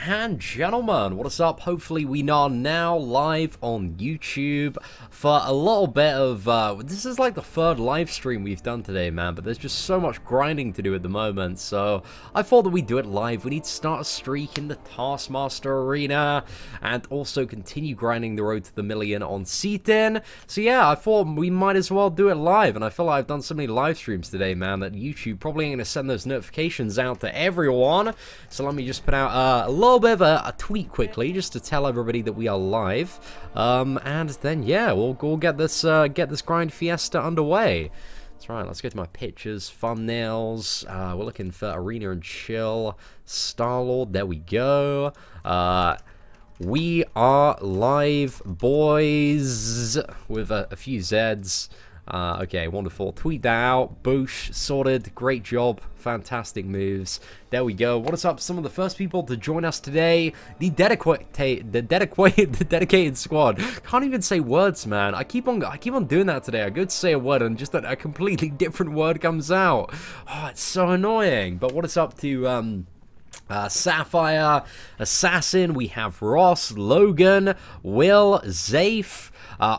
and gentlemen, what is up? Hopefully we are now live on YouTube for a little bit of, this is like the third live stream we've done today, man, but there's just so much grinding to do at the moment, so I thought that we'd do it live. We need to start a streak in the Taskmaster arena, and also continue grinding the road to the million on Seaton. So yeah, I thought we might as well do it live, and I feel like I've done so many live streams today, man, that YouTube probably ain't gonna send those notifications out to everyone. So let me just put out a little bit of a tweet quickly, just to tell everybody that we are live, and then yeah, we'll get this grind fiesta underway. That's right. Let's go to my pictures, thumbnails. We're looking for arena and chill, Star-Lord. There we go. We are live, boys, with a few Zs. Okay, wonderful. Tweet that out. Boosh, sorted. Great job. Fantastic moves. There we go. What is up? Some of the first people to join us today. The dedicated squad. Can't even say words, man. I keep on doing that today. I go to say a word and just a completely different word comes out. Oh, it's so annoying. But what is up to Sapphire, Assassin? We have Ross, Logan, Will, Zafe,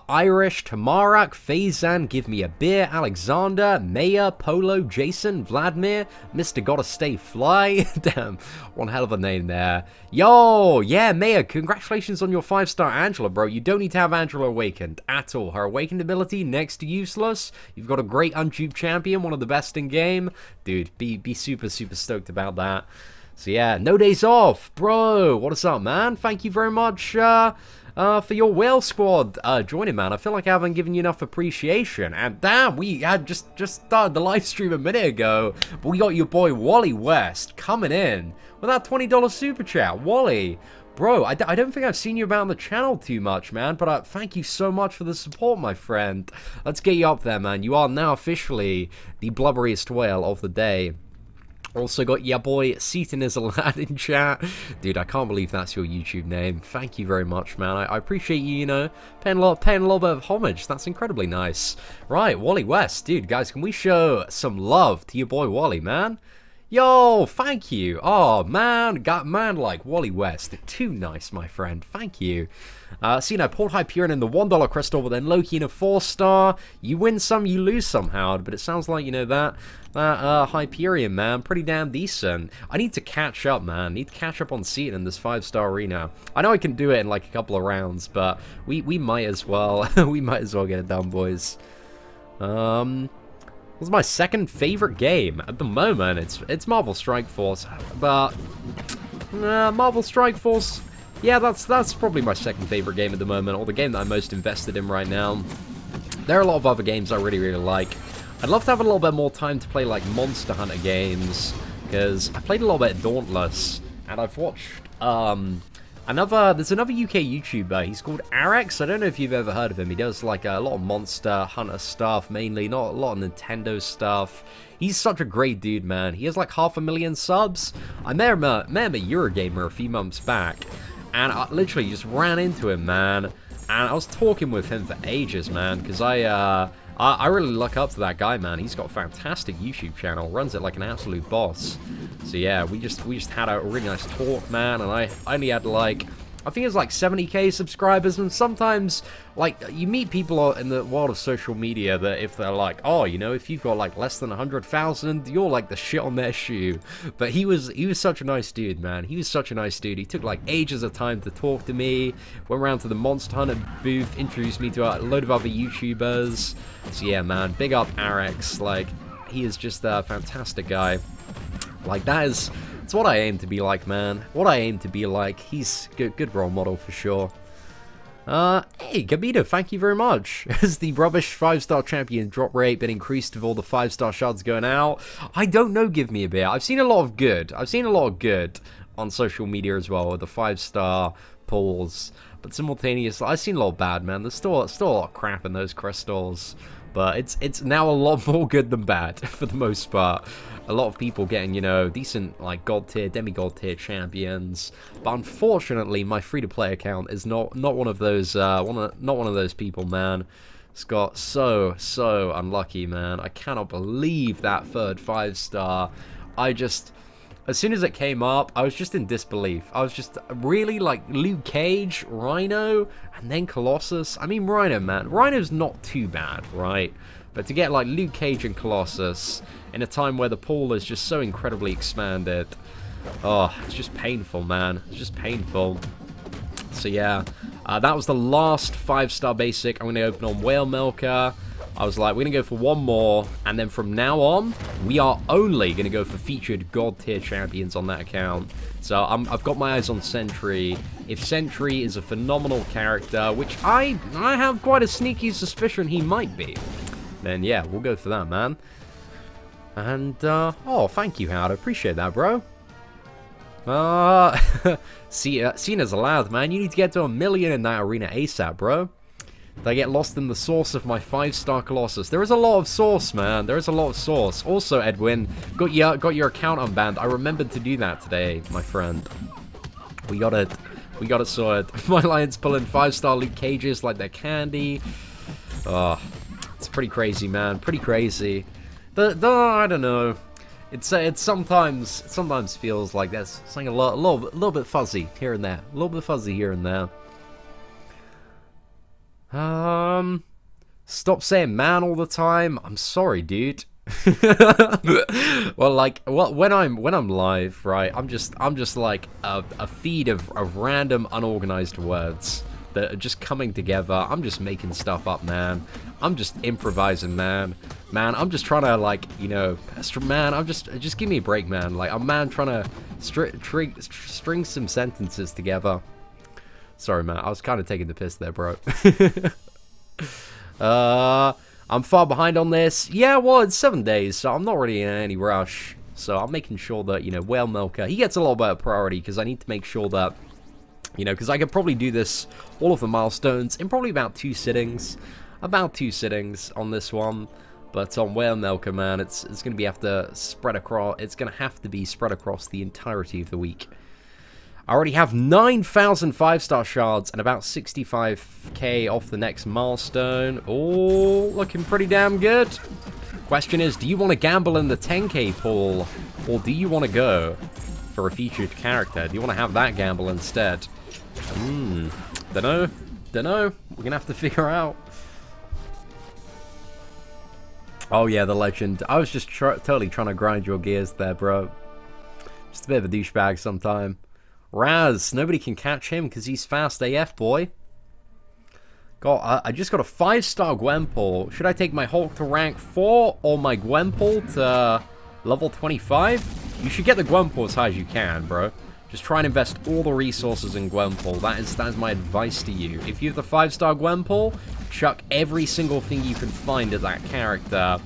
Irish, Tamarak, Faizan, Give Me a Beer, Alexander, Maya, Polo, Jason, Vladimir, Mr. Gotta Stay Fly. Damn, one hell of a name there. Yo, yeah, Maya, congratulations on your 5-star Angela, bro. You don't need to have Angela awakened at all. Her awakened ability, next to useless. You've got a great unduped champion, one of the best in game. Dude, be super, super stoked about that. So yeah, no days off, bro. What is up, man? Thank you very much for your whale squad joining, man. I feel like I haven't given you enough appreciation. And damn, we had just started the live stream a minute ago, but we got your boy Wally West coming in with that $20 super chat. Wally, bro, I don't think I've seen you about on the channel too much, man, but thank you so much for the support, my friend. Let's get you up there, man. You are now officially the blubberiest whale of the day. Also got your boy Seaton is a lad in chat. Dude, I can't believe that's your YouTube name. Thank you very much, man. I appreciate you, you know, paying a little bit of homage. That's incredibly nice. Right, Wally West. Dude, guys, can we show some love to your boy Wally, man? Yo, thank you. Oh, man, got man like Wally West. Too nice, my friend. Thank you. So, you know, Port Hyperion in the $1 crystal, but then Loki in a 4-star. You win some, you lose somehow, but it sounds like, you know, that Hyperion, man, pretty damn decent. I need to catch up, man. I need to catch up on Seaton in this 5-star arena. I know I can do it in, like, a couple of rounds, but we might as well. We might as well get it done, boys. What's my second favorite game at the moment? It's Marvel Strike Force, but Marvel Strike Force, yeah, that's probably my second favorite game at the moment, or the game that I'm most invested in right now. There are a lot of other games I really like. I'd love to have a little bit more time to play like Monster Hunter games, because I played a little bit of Dauntless, and I've watched there's another UK YouTuber, he's called Arex. I don't know if you've ever heard of him. He does like a lot of Monster Hunter stuff, mainly, not a lot of Nintendo stuff. He's such a great dude, man. He has like 500,000 subs. I met him at Eurogamer a few months back, and I literally just ran into him, man. And I was talking with him for ages, man, because I really look up to that guy, man. He's got a fantastic YouTube channel, runs it like an absolute boss. So yeah, we just had a really nice talk, man, and I only had like, I think it's like 70k subscribers, and sometimes, like, you meet people in the world of social media that if they're like, oh, you know, if you've got like less than 100,000, you're like the shit on their shoe. But he was such a nice dude, man. He was such a nice dude. He took like ages of time to talk to me, went around to the Monster Hunter booth, introduced me to a load of other YouTubers. So yeah, man, big up Arex. Like, he is just a fantastic guy. Like, it's what I aim to be like, man. What I aim to be like. He's good role model for sure. Hey, Gabito, thank you very much. Has the rubbish 5-star champion drop rate been increased with all the 5-star shards going out? I don't know, Give Me a Beer. I've seen a lot of good. I've seen a lot of good on social media as well with the 5-star pulls. But simultaneously, I've seen a lot of bad, man. There's still a lot of crap in those crystals. But it's now a lot more good than bad, for the most part. A lot of people getting, you know, decent, like, god tier, demigod tier champions. But unfortunately, my free-to-play account is not one of those, not one of those people, man. It's got so unlucky, man. I cannot believe that third 5-star. As soon as it came up, I was just in disbelief. I was just really like Luke Cage, Rhino, and then Colossus. I mean, Rhino, man. Rhino's not too bad, right? But to get like Luke Cage and Colossus in a time where the pool is just so incredibly expanded, oh, it's just painful, man. It's just painful. So yeah, that was the last 5-star basic I'm going to open on Whale Milker. I was like, we're going to go for one more, and then from now on, we are only going to go for featured God-tier champions on that account. So I've got my eyes on Sentry. If Sentry is a phenomenal character, which I have quite a sneaky suspicion he might be, then yeah, we'll go for that, man. And, oh, thank you, Howard. I appreciate that, bro. Seen as a lad, man. You need to get to 1 million in that arena ASAP, bro. Did I get lost in the source of my 5-star Colossus? There is a lot of sauce, man. There is a lot of sauce. Also, Edwin, got your account unbanned. I remembered to do that today, my friend. We got it. We got it sorted. My Lions pulling 5-star Luke Cages like they're candy. Oh, it's pretty crazy, man. Pretty crazy. I don't know. It's sometimes feels like there's something a little bit fuzzy here and there. A little bit fuzzy here and there. Stop saying man all the time. I'm sorry, dude. Well, like, when I'm live, right? I'm just like a feed of random unorganized words that are just coming together. I'm just making stuff up, man. I'm just improvising, man. Man, I'm just trying to, like, you know, man, I'm just give me a break, man. Like, I'm trying to string some sentences together. Sorry, man. I was kind of taking the piss there, bro. I'm far behind on this. Yeah, well, it's 7 days, so I'm not really in any rush. So I'm making sure that, you know, Whale Milker, he gets a lot better priority, because I need to make sure that, you know, because I could probably do this, all of the milestones, in probably about 2 sittings. About 2 sittings on this one. But on Whale Milker, man, it's going to have to be spread across the entirety of the week. I already have 9,000 5-star shards and about 65k off the next milestone. Oh, looking pretty damn good. Question is, do you want to gamble in the 10k pool, or do you want to go for a featured character? Do you want to have that gamble instead? Dunno. We're gonna have to figure out. Oh yeah, the legend. I was just totally trying to grind your gears there, bro. Just a bit of a douchebag sometime. Raz, nobody can catch him because he's fast AF, boy. I just got a 5-star Gwenpool. Should I take my Hulk to rank 4 or my Gwenpool to level 25? You should get the Gwenpool as high as you can, bro. Just try and invest all the resources in Gwenpool. That is my advice to you. If you have the 5-star Gwenpool, chuck every single thing you can find at that character.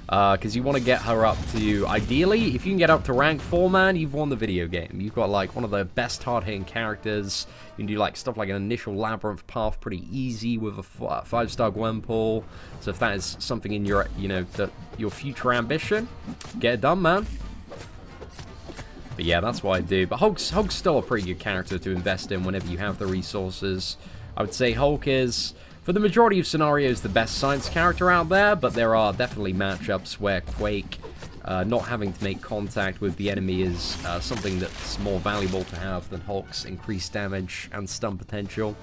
Because you want to get her up to, ideally, if you can get up to rank 4, man, you've won the video game. You've got, like, one of the best hard-hitting characters. You can do, like, stuff like an initial Labyrinth path pretty easy with a 5-star Gwenpool. So if that is something in your, you know, your future ambition, get it done, man. But yeah, that's what I do. But Hulk's still a pretty good character to invest in whenever you have the resources. I would say Hulk is, for the majority of scenarios, the best science character out there, but there are definitely matchups where Quake, not having to make contact with the enemy is something that's more valuable to have than Hulk's increased damage and stun potential.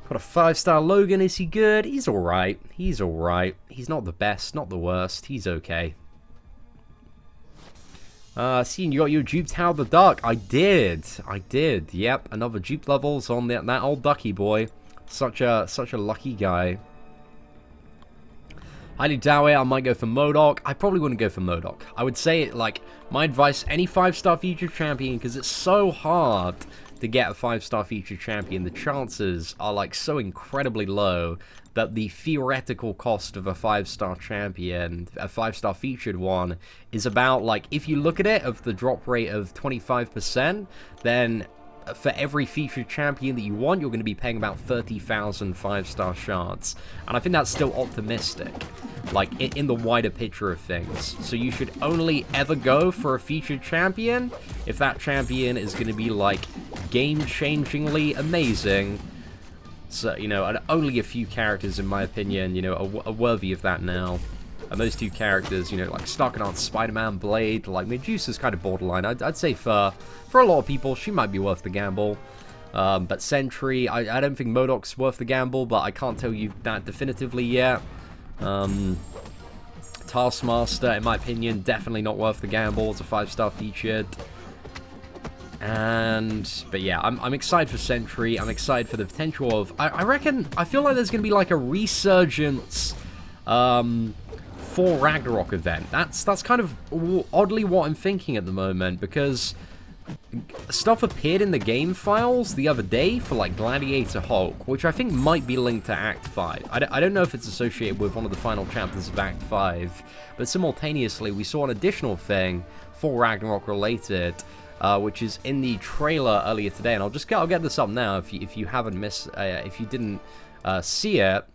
Got a 5-star Logan, is he good? He's alright. He's alright. He's not the best, not the worst. He's okay. Seeing you got your duped Howard the Duck. I did. Yep, another dupe levels on that old ducky boy. Such a lucky guy. Highly doubt it. I might go for MODOK. I probably wouldn't go for MODOK. I would say, like, my advice, any 5-star featured champion, because it's so hard to get a 5-star featured champion. The chances are, like, so incredibly low that the theoretical cost of a 5-star champion, a 5-star featured one, is about, like, if you look at it, of the drop rate of 25%, then for every featured champion that you want, you're going to be paying about 30,000 5-star shards. And I think that's still optimistic, like, in the wider picture of things. So you should only ever go for a featured champion if that champion is going to be, like, game-changingly amazing. So, you know, and only a few characters, in my opinion, you know, are worthy of that now. And those two characters, you know, like Starknot, Spider-Man, Blade, like Medusa's kind of borderline. I'd say for a lot of people, she might be worth the gamble. But Sentry, I don't think MODOK's worth the gamble, but I can't tell you that definitively yet. Taskmaster, in my opinion, definitely not worth the gamble. It's a 5-star featured. But yeah, I'm excited for Sentry. I'm excited for the potential of... I feel like there's going to be like a resurgence for Ragnarok event. That's kind of oddly what I'm thinking at the moment, because stuff appeared in the game files the other day for like Gladiator Hulk, which I think might be linked to Act 5. I don't know if it's associated with one of the final chapters of Act 5, but simultaneously we saw an additional thing for Ragnarok related, which is in the trailer earlier today, and I'll get this up now if you haven't if you didn't see it.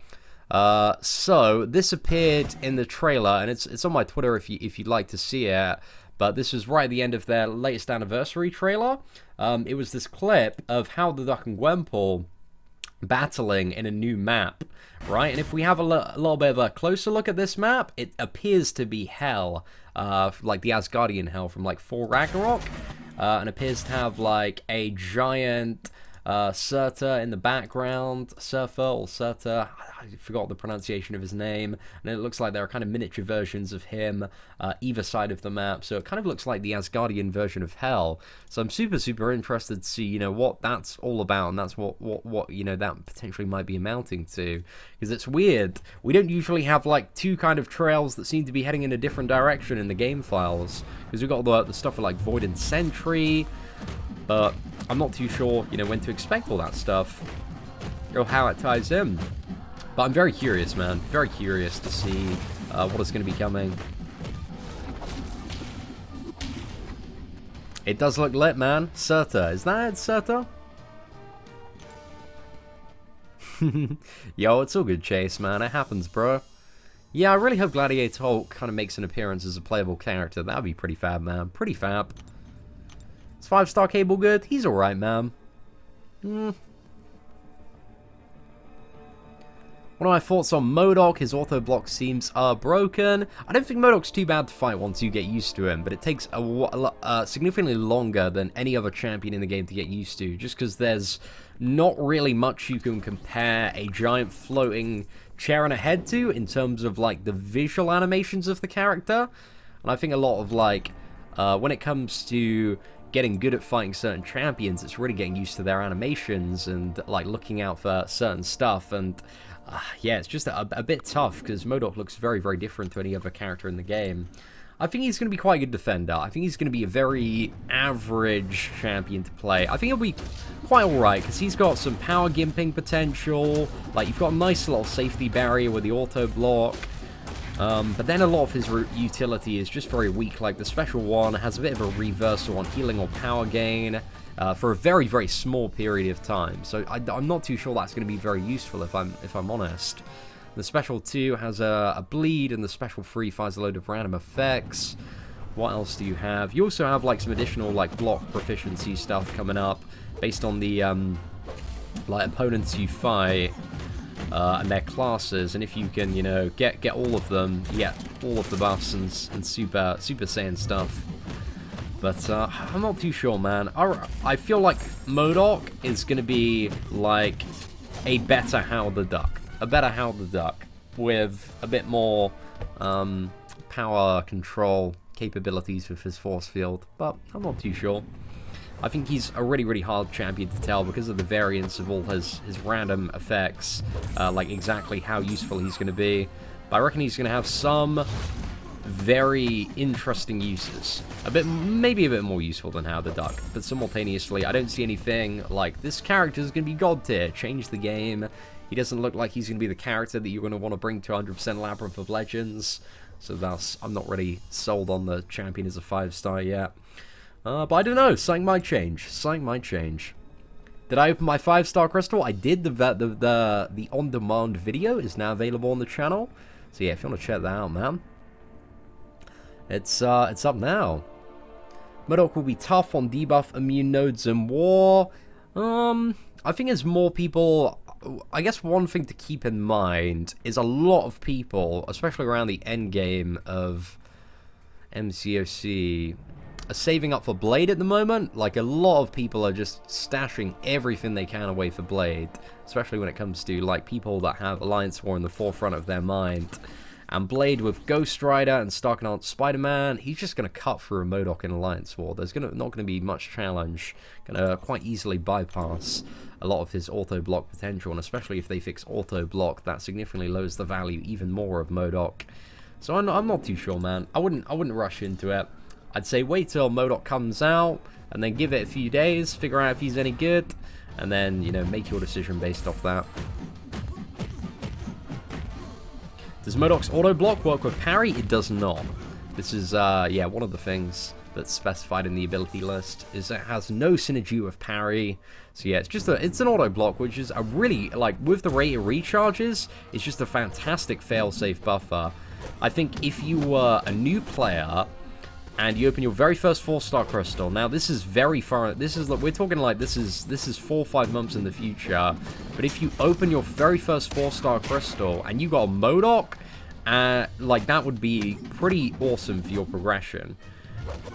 So this appeared in the trailer, and it's on my Twitter if you'd like to see it. But this was right at the end of their latest anniversary trailer. It was this clip of Howard the Duck and Gwenpool battling in a new map, right? And if we have a little bit of a closer look at this map, it appears to be Hell, like the Asgardian Hell from like Thor Ragnarok, and appears to have like a giant Surtur in the background, Surtur, I forgot the pronunciation of his name, and it looks like there are kind of miniature versions of him either side of the map, so it kind of looks like the Asgardian version of Hell. So I'm super interested to see, you know, what that's all about, and that's what you know, that potentially might be amounting to, because it's weird. We don't usually have like two kind of trails that seem to be heading in a different direction in the game files, because we've got the stuff with like Void and Sentry, but I'm not too sure, you know, when to expect all that stuff or how it ties in. But I'm very curious, man. Very curious to see what is going to be coming. It does look lit, man. Surtur. Is that it, Surtur? Yo, it's all good, Chase, man. It happens, bro. Yeah, I really hope Gladiator Hulk kind of makes an appearance as a playable character. That would be pretty fab, man. Pretty fab. Is 5-star Cable good? He's alright, man. What are my thoughts on MODOK? His auto block seems broken. I don't think MODOK's too bad to fight once you get used to him, but it takes significantly longer than any other champion in the game to get used to, just because there's not really much you can compare a giant floating chair and a head to in terms of like the visual animations of the character. And I think a lot of like when it comes to getting good at fighting certain champions, it's really getting used to their animations and like looking out for certain stuff. And yeah, it's just a bit tough because MODOK looks very different to any other character in the game. I think he's going to be quite a good defender. I think he's going to be a very average champion to play. I think he'll be quite alright because he's got some power gimping potential. Like, you've got a nice little safety barrier with the auto block. But then a lot of his utility is just very weak. Like, the special one has a bit of a reversal on healing or power gain for a very small period of time. So I'm not too sure that's going to be very useful if I'm honest. The special 2 has a bleed, and the special 3 fires a load of random effects. What else do you have? You also have like some additional like block proficiency stuff coming up based on the like opponents you fight and their classes, and if you can, you know, get all of them, you get all of the buffs and Super Saiyan stuff. But I'm not too sure, man. I feel like MODOK is going to be like a better Howard the Duck. A better Howard the Duck with a bit more power control capabilities with his force field, but I'm not too sure. I think he's a really hard champion to tell because of the variance of all his random effects, like exactly how useful he's going to be. But I reckon he's going to have some very interesting uses. Maybe a bit more useful than Howard the Duck, but simultaneously, I don't see anything like this character is going to be god tier, change the game. He doesn't look like he's going to be the character that you're going to want to bring to 100% Labyrinth of Legends, so thus I'm not really sold on the champion as a 5-star yet. But I don't know, something might change. Something might change. Did I open my 5-star crystal? I did. The on-demand video is now available on the channel, so yeah, if you want to check that out, man, it's up now. MODOK will be tough on debuff immune nodes in war. I think as more people I guess one thing to keep in mind is a lot of people, especially around the end game of MCOC, are saving up for Blade at the moment. Like, a lot of people are just stashing everything they can away for Blade, especially when it comes to, like, people that have Alliance War in the forefront of their mind. And Blade with Ghost Rider and Starknot Spider-Man, he's just going to cut through a MODOK in Alliance War. There's not going to be much challenge. Going to quite easily bypass a lot of his auto-block potential, and especially if they fix auto-block, that significantly lowers the value even more of MODOK. So I'm not too sure, man. I wouldn't rush into it. I'd say wait till MODOK comes out, and then give it a few days, figure out if he's any good, and then, you know, make your decision based off that. Does MODOK's auto block work with parry? It does not. This is, yeah, one of the things that's specified in the ability list is it has no synergy with parry. So yeah, it's an auto block, which is a really, like, with the rate it recharges, it's just a fantastic fail-safe buffer. I think if you were a new player and you open your very first 4-star crystal, now this is very far, we're talking like this is 4 or 5 months in the future, but if you open your very first 4-star crystal and you got a MODOK, like, that would be pretty awesome for your progression.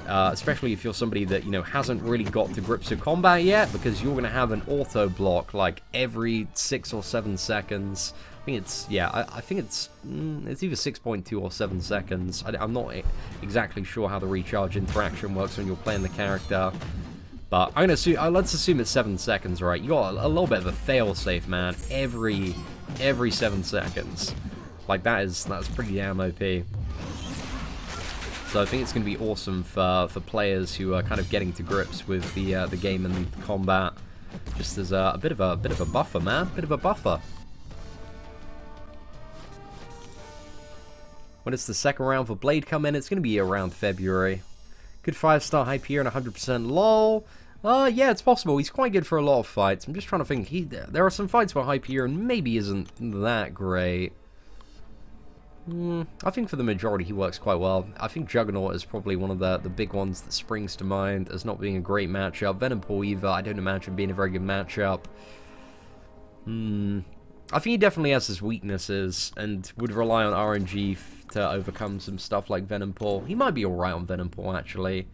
Especially if you're somebody that, you know, hasn't really got to grips with combat yet, because you're going to have an auto block like every 6 or 7 seconds. I think it's, yeah, I think it's either 6.2 or 7 seconds. I'm not exactly sure how the recharge interaction works when you're playing the character, but I'm gonna assume, let's assume it's 7 seconds, right? You got a little bit of a fail-safe, man, every 7 seconds. Like, that's pretty damn OP. So I think it's going to be awesome for players who are kind of getting to grips with the game and the combat. Just as a bit of a buffer, man, bit of a buffer. When does the second round for Blade come in? It's going to be around February. Good 5-star Hyperion, 100% lol. Yeah, it's possible. He's quite good for a lot of fights. I'm just trying to think. There are some fights where Hyperion maybe isn't that great. I think for the majority he works quite well. I think Juggernaut is probably one of the big ones that springs to mind as not being a great matchup. Venom-Paul Eva, I don't imagine being a very good matchup. I think he definitely has his weaknesses and would rely on RNG to overcome some stuff like Venom-Paul. He might be alright on Venom-Paul, actually.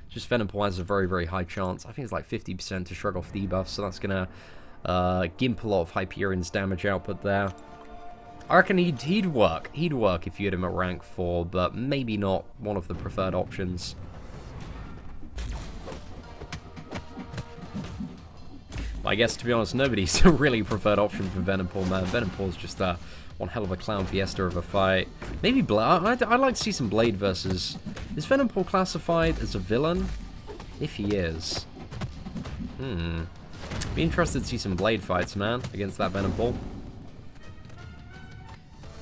Just Venom-Paul has a very, very high chance. I think it's like 50% to shrug off debuffs, so that's going to gimp a lot of Hyperion's damage output there. I reckon he'd work. He'd work if you had him at rank 4, but maybe not one of the preferred options. I guess, to be honest, nobody's a really preferred option for Venom-Paul, man. Venom-Paul's just one hell of a clown fiesta of a fight. Maybe Blade. I'd like to see some Blade versus... Is Venom-Paul classified as a villain? If he is. Be interested to see some Blade fights, man, against that Venom-Paul.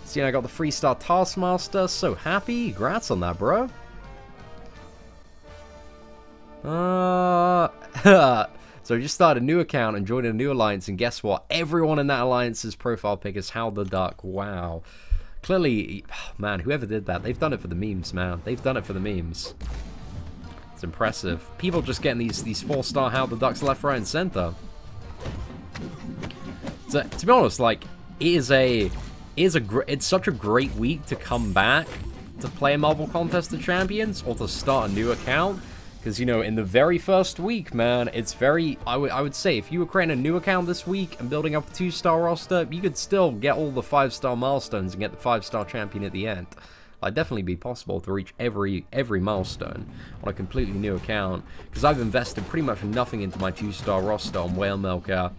So, I got the 3-star Taskmaster. So happy. Congrats on that, bro. So I just started a new account and joined a new alliance, and guess what? Everyone in that alliance's profile pic is Hal the Duck. Wow. Clearly, man, whoever did that, they've done it for the memes, man. They've done it for the memes. It's impressive. People just getting these 4-star Hal the Ducks left, right, and center. So, to be honest, like, it's such a great week to come back to play a Marvel Contest of Champions or to start a new account. Because, you know, in the very first week, man, it's very... I would say, if you were creating a new account this week and building up a 2-star roster, you could still get all the 5-star milestones and get the 5-star champion at the end. It'd definitely be possible to reach every milestone on a completely new account. Because I've invested pretty much nothing into my 2-star roster on Whale Milker.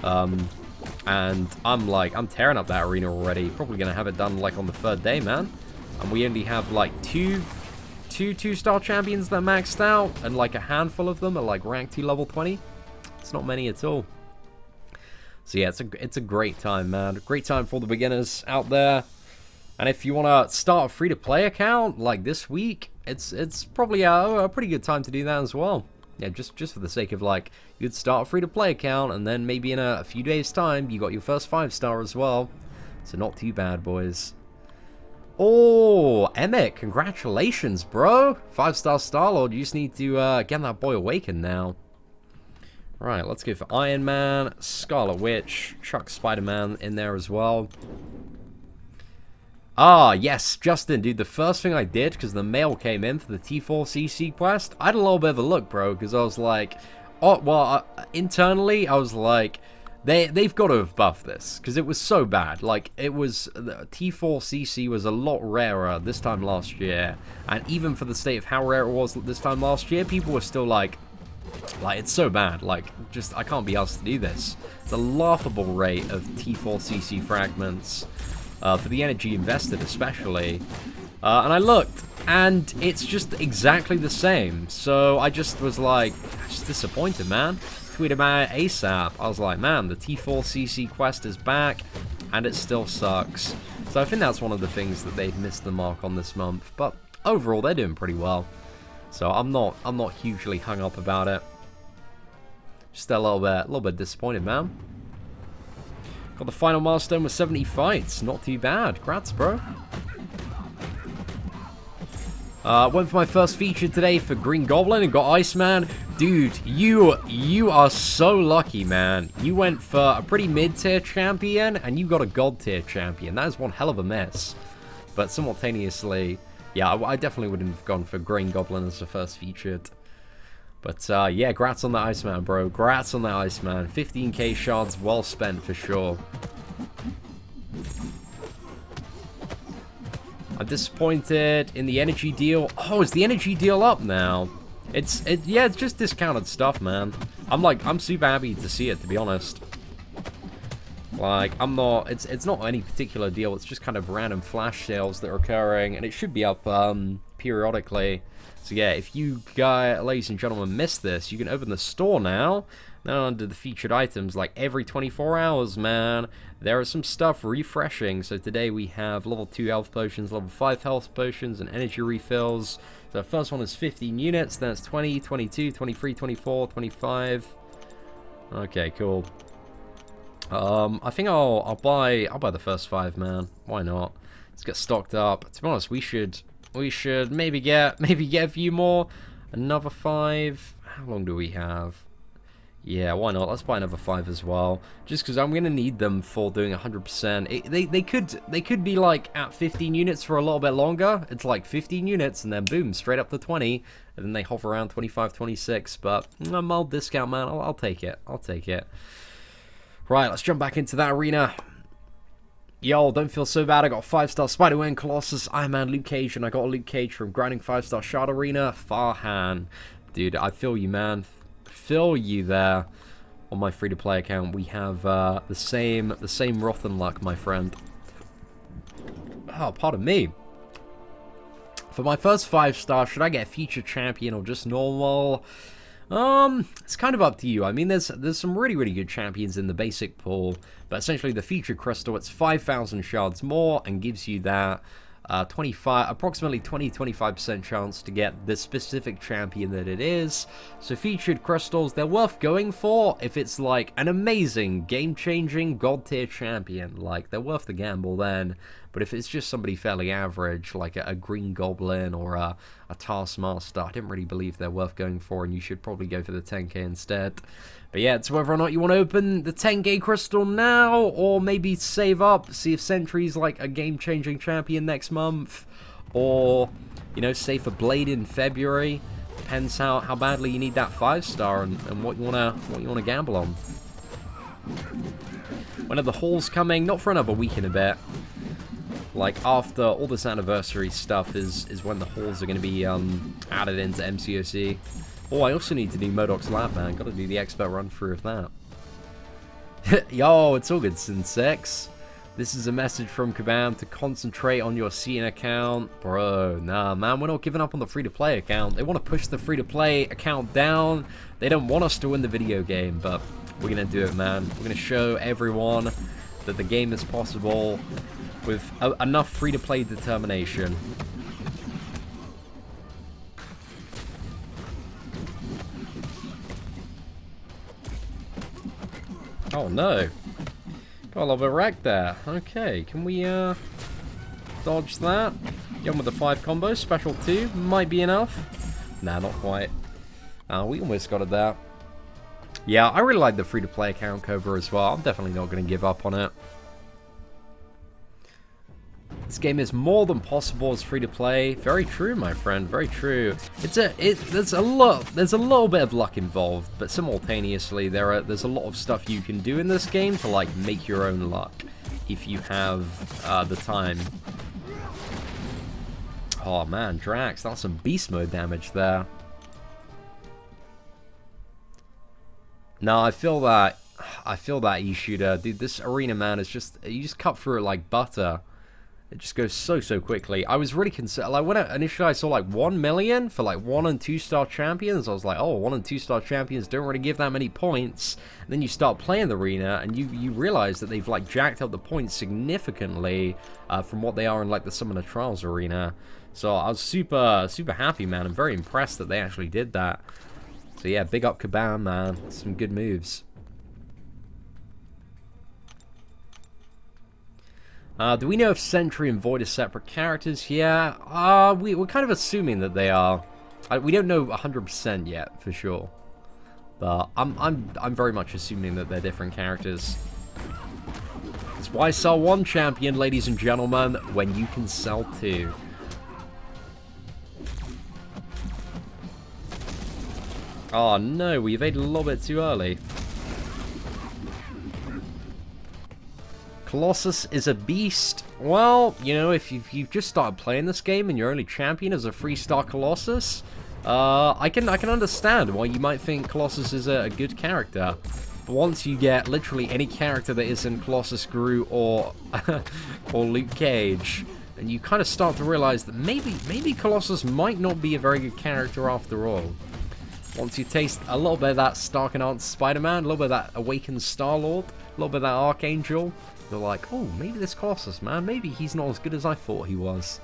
And I'm tearing up that arena already. Probably going to have it done, like, on the 3rd day, man. And we only have, like, two 2-star champions that maxed out, and like a handful of them are like rank 2 level 20. It's not many at all. So yeah, it's a great time, man. Great time for the beginners out there. And if you want to start a free-to-play account like this week, it's probably a pretty good time to do that as well. Yeah, just for the sake of, like, you'd start a free-to-play account, and then maybe in a few days' time, you got your first 5-star as well. So not too bad, boys. Oh, Emmett, congratulations, bro. 5-star Star-Lord. You just need to get that boy awakened now. Right, let's go for Iron Man, Scarlet Witch, chuck Spider-Man in there as well. Ah, yes, Justin, dude, the first thing I did, because the mail came in for the T4CC quest, I had a little bit of a look, bro, because I was like, oh, well, internally, I was like, they've got to have buffed this, because it was so bad. Like, it was, T4CC was a lot rarer this time last year, and even for the state of how rare it was this time last year, people were still like, it's so bad, like, just, I can't be asked to do this. It's a laughable rate of T4CC fragments. For the energy invested especially. And I looked, and it's just exactly the same. So I just was like, just disappointed, man. Tweeted about it ASAP. I was like, man, the T4CC quest is back, and it still sucks. So I think that's one of the things that they've missed the mark on this month. But overall, they're doing pretty well. So I'm not hugely hung up about it. Just a little bit disappointed, man. Got the final milestone with 70 fights. Not too bad. Congrats, bro. Went for my first feature today for Green Goblin and got Iceman. Dude, you are so lucky, man. You went for a pretty mid-tier champion and you got a god-tier champion. That is one hell of a mess. But simultaneously, yeah, I definitely wouldn't have gone for Green Goblin as the first featured. But, yeah, grats on that Iceman, bro. Grats on that Iceman. 15k shards well spent for sure. I'm disappointed in the energy deal. Oh, is the energy deal up now? Yeah, it's just discounted stuff, man. I'm super happy to see it, to be honest. Like, it's not any particular deal. It's just kind of random flash sales that are occurring, and it should be up, periodically. So yeah, if you guys, ladies and gentlemen, missed this, you can open the store now. Now under the featured items, like every 24 hours, man, there is some stuff refreshing. So today we have level 2 health potions, level 5 health potions, and energy refills. So the first one is 15 units, then it's 20, 22, 23, 24, 25. Okay, cool. I think I'll buy the first 5, man. Why not? Let's get stocked up. To be honest, we should maybe get a few more. Another 5. How long do we have? Yeah, why not? Let's buy another 5 as well. Just because I'm gonna need them for doing 100%. They could be like at 15 units for a little bit longer. It's like 15 units and then boom, straight up to 20, and then they hover around 25, 26. But a mild discount, man. I'll take it. I'll take it. Right, let's jump back into that arena. Yo, don't feel so bad. I got a 5-star Spider-Man, Colossus, Iron Man, Luke Cage, and I got a Luke Cage from grinding 5-star Shard Arena, Farhan. Dude, I feel you, man. Feel you there. On my free-to-play account, we have the same rotten luck, my friend. Oh, pardon me. For my first 5-star, should I get a featured champion or just normal? It's kind of up to you. I mean, there's some really good champions in the basic pool, but essentially the featured crystal, it's 5,000 shards more and gives you that approximately 20-25% chance to get the specific champion that it is. So featured crystals, they're worth going for if it's like an amazing, game-changing, god-tier champion. Like, they're worth the gamble then. But if it's just somebody fairly average, like a Green Goblin or a Taskmaster, I didn't really believe they're worth going for, and you should probably go for the 10k instead. But yeah, it's whether or not you want to open the 10k crystal now, or maybe save up, see if Sentry's like a game-changing champion next month, or, you know, save for Blade in February. Depends how badly you need that 5-star and what you wanna gamble on. When are the hauls coming? Not for another week and a bit. Like, after all this anniversary stuff is when the hauls are going to be added into MCOC. Oh, I also need to do Modoc's Lab, man. Got to do the expert run-through of that. Yo, it's all good, Sin6. This is a message from Kabam to concentrate on your CN account. Bro, nah, man, we're not giving up on the free-to-play account. They want to push the free-to-play account down. They don't want us to win the video game, but we're going to do it, man. We're going to show everyone that the game is possible with enough free-to-play determination. Oh no. Got a little bit wrecked there. Okay, can we dodge that? Get on with the 5 combos. Special 2 might be enough. Nah, not quite. We almost got it there. Yeah, I really like the free-to-play account, Cobra, as well. I'm definitely not going to give up on it. This game is more than possible as free-to-play. Very true, my friend. Very true. There's a little bit of luck involved, but simultaneously there's a lot of stuff you can do in this game to like make your own luck if you have the time. Oh man, Drax, that's some beast mode damage there. No, I feel that you should, dude. This arena, man, is you just cut through it like butter. It just goes so quickly. I was really concerned, like when initially I saw like 1 million for like 1 and 2 star champions. I was like, oh, 1 and 2 star champions don't really give that many points. And then you start playing the arena, and you realize that they've like jacked up the points significantly from what they are in like the Summoner Trials arena. So I was super happy, man. I'm very impressed that they actually did that. So yeah, big up Kabam, man. Some good moves. Do we know if Sentry and Void are separate characters? Yeah, we're kind of assuming that they are. We don't know 100% yet for sure, but I'm very much assuming that they're different characters. That's why sell one champion, ladies and gentlemen, when you can sell two. Oh no, we evaded a little bit too early. Colossus is a beast. Well, you know, if you've just started playing this game and your only champion is a 3-star Colossus, I can understand why you might think Colossus is a good character. But once you get literally any character that isn't Colossus, Groot, or or Luke Cage, then you kind of start to realize that maybe Colossus might not be a very good character after all. Once you taste a little bit of that Stark and Aunt Spider-Man, a little bit of that Awakened Star-Lord, a little bit of that Archangel, you're like, oh, maybe this Colossus, man, maybe he's not as good as I thought he was.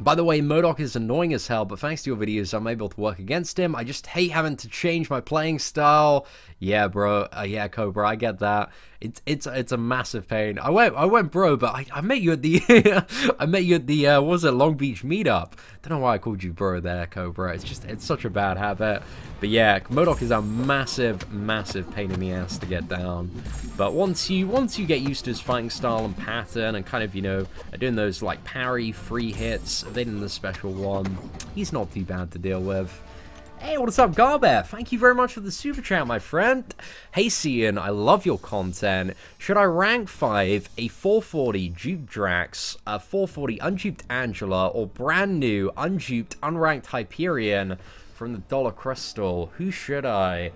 By the way, MODOK is annoying as hell, but thanks to your videos, I'm able to work against him. I just hate having to change my playing style. Yeah, bro. Yeah, Cobra, I get that. It's a massive pain. I went, bro, but I met you at the I met you at the what was it, Long Beach meetup. Don't know why I called you bro there, Cobra. It's such a bad habit. But yeah, MODOK is a massive pain in the ass to get down. But once you get used to his fighting style and pattern, and kind of, you know, doing those like parry, free hits, evading the special one, he's not too bad to deal with. Hey, what's up, Garbear? Thank you very much for the super chat, my friend. Hey, Cian, I love your content. Should I rank 5 a 440 duped Drax, a 440 unduped Angela, or brand new unduped unranked Hyperion from the Dollar Crystal? Who should I?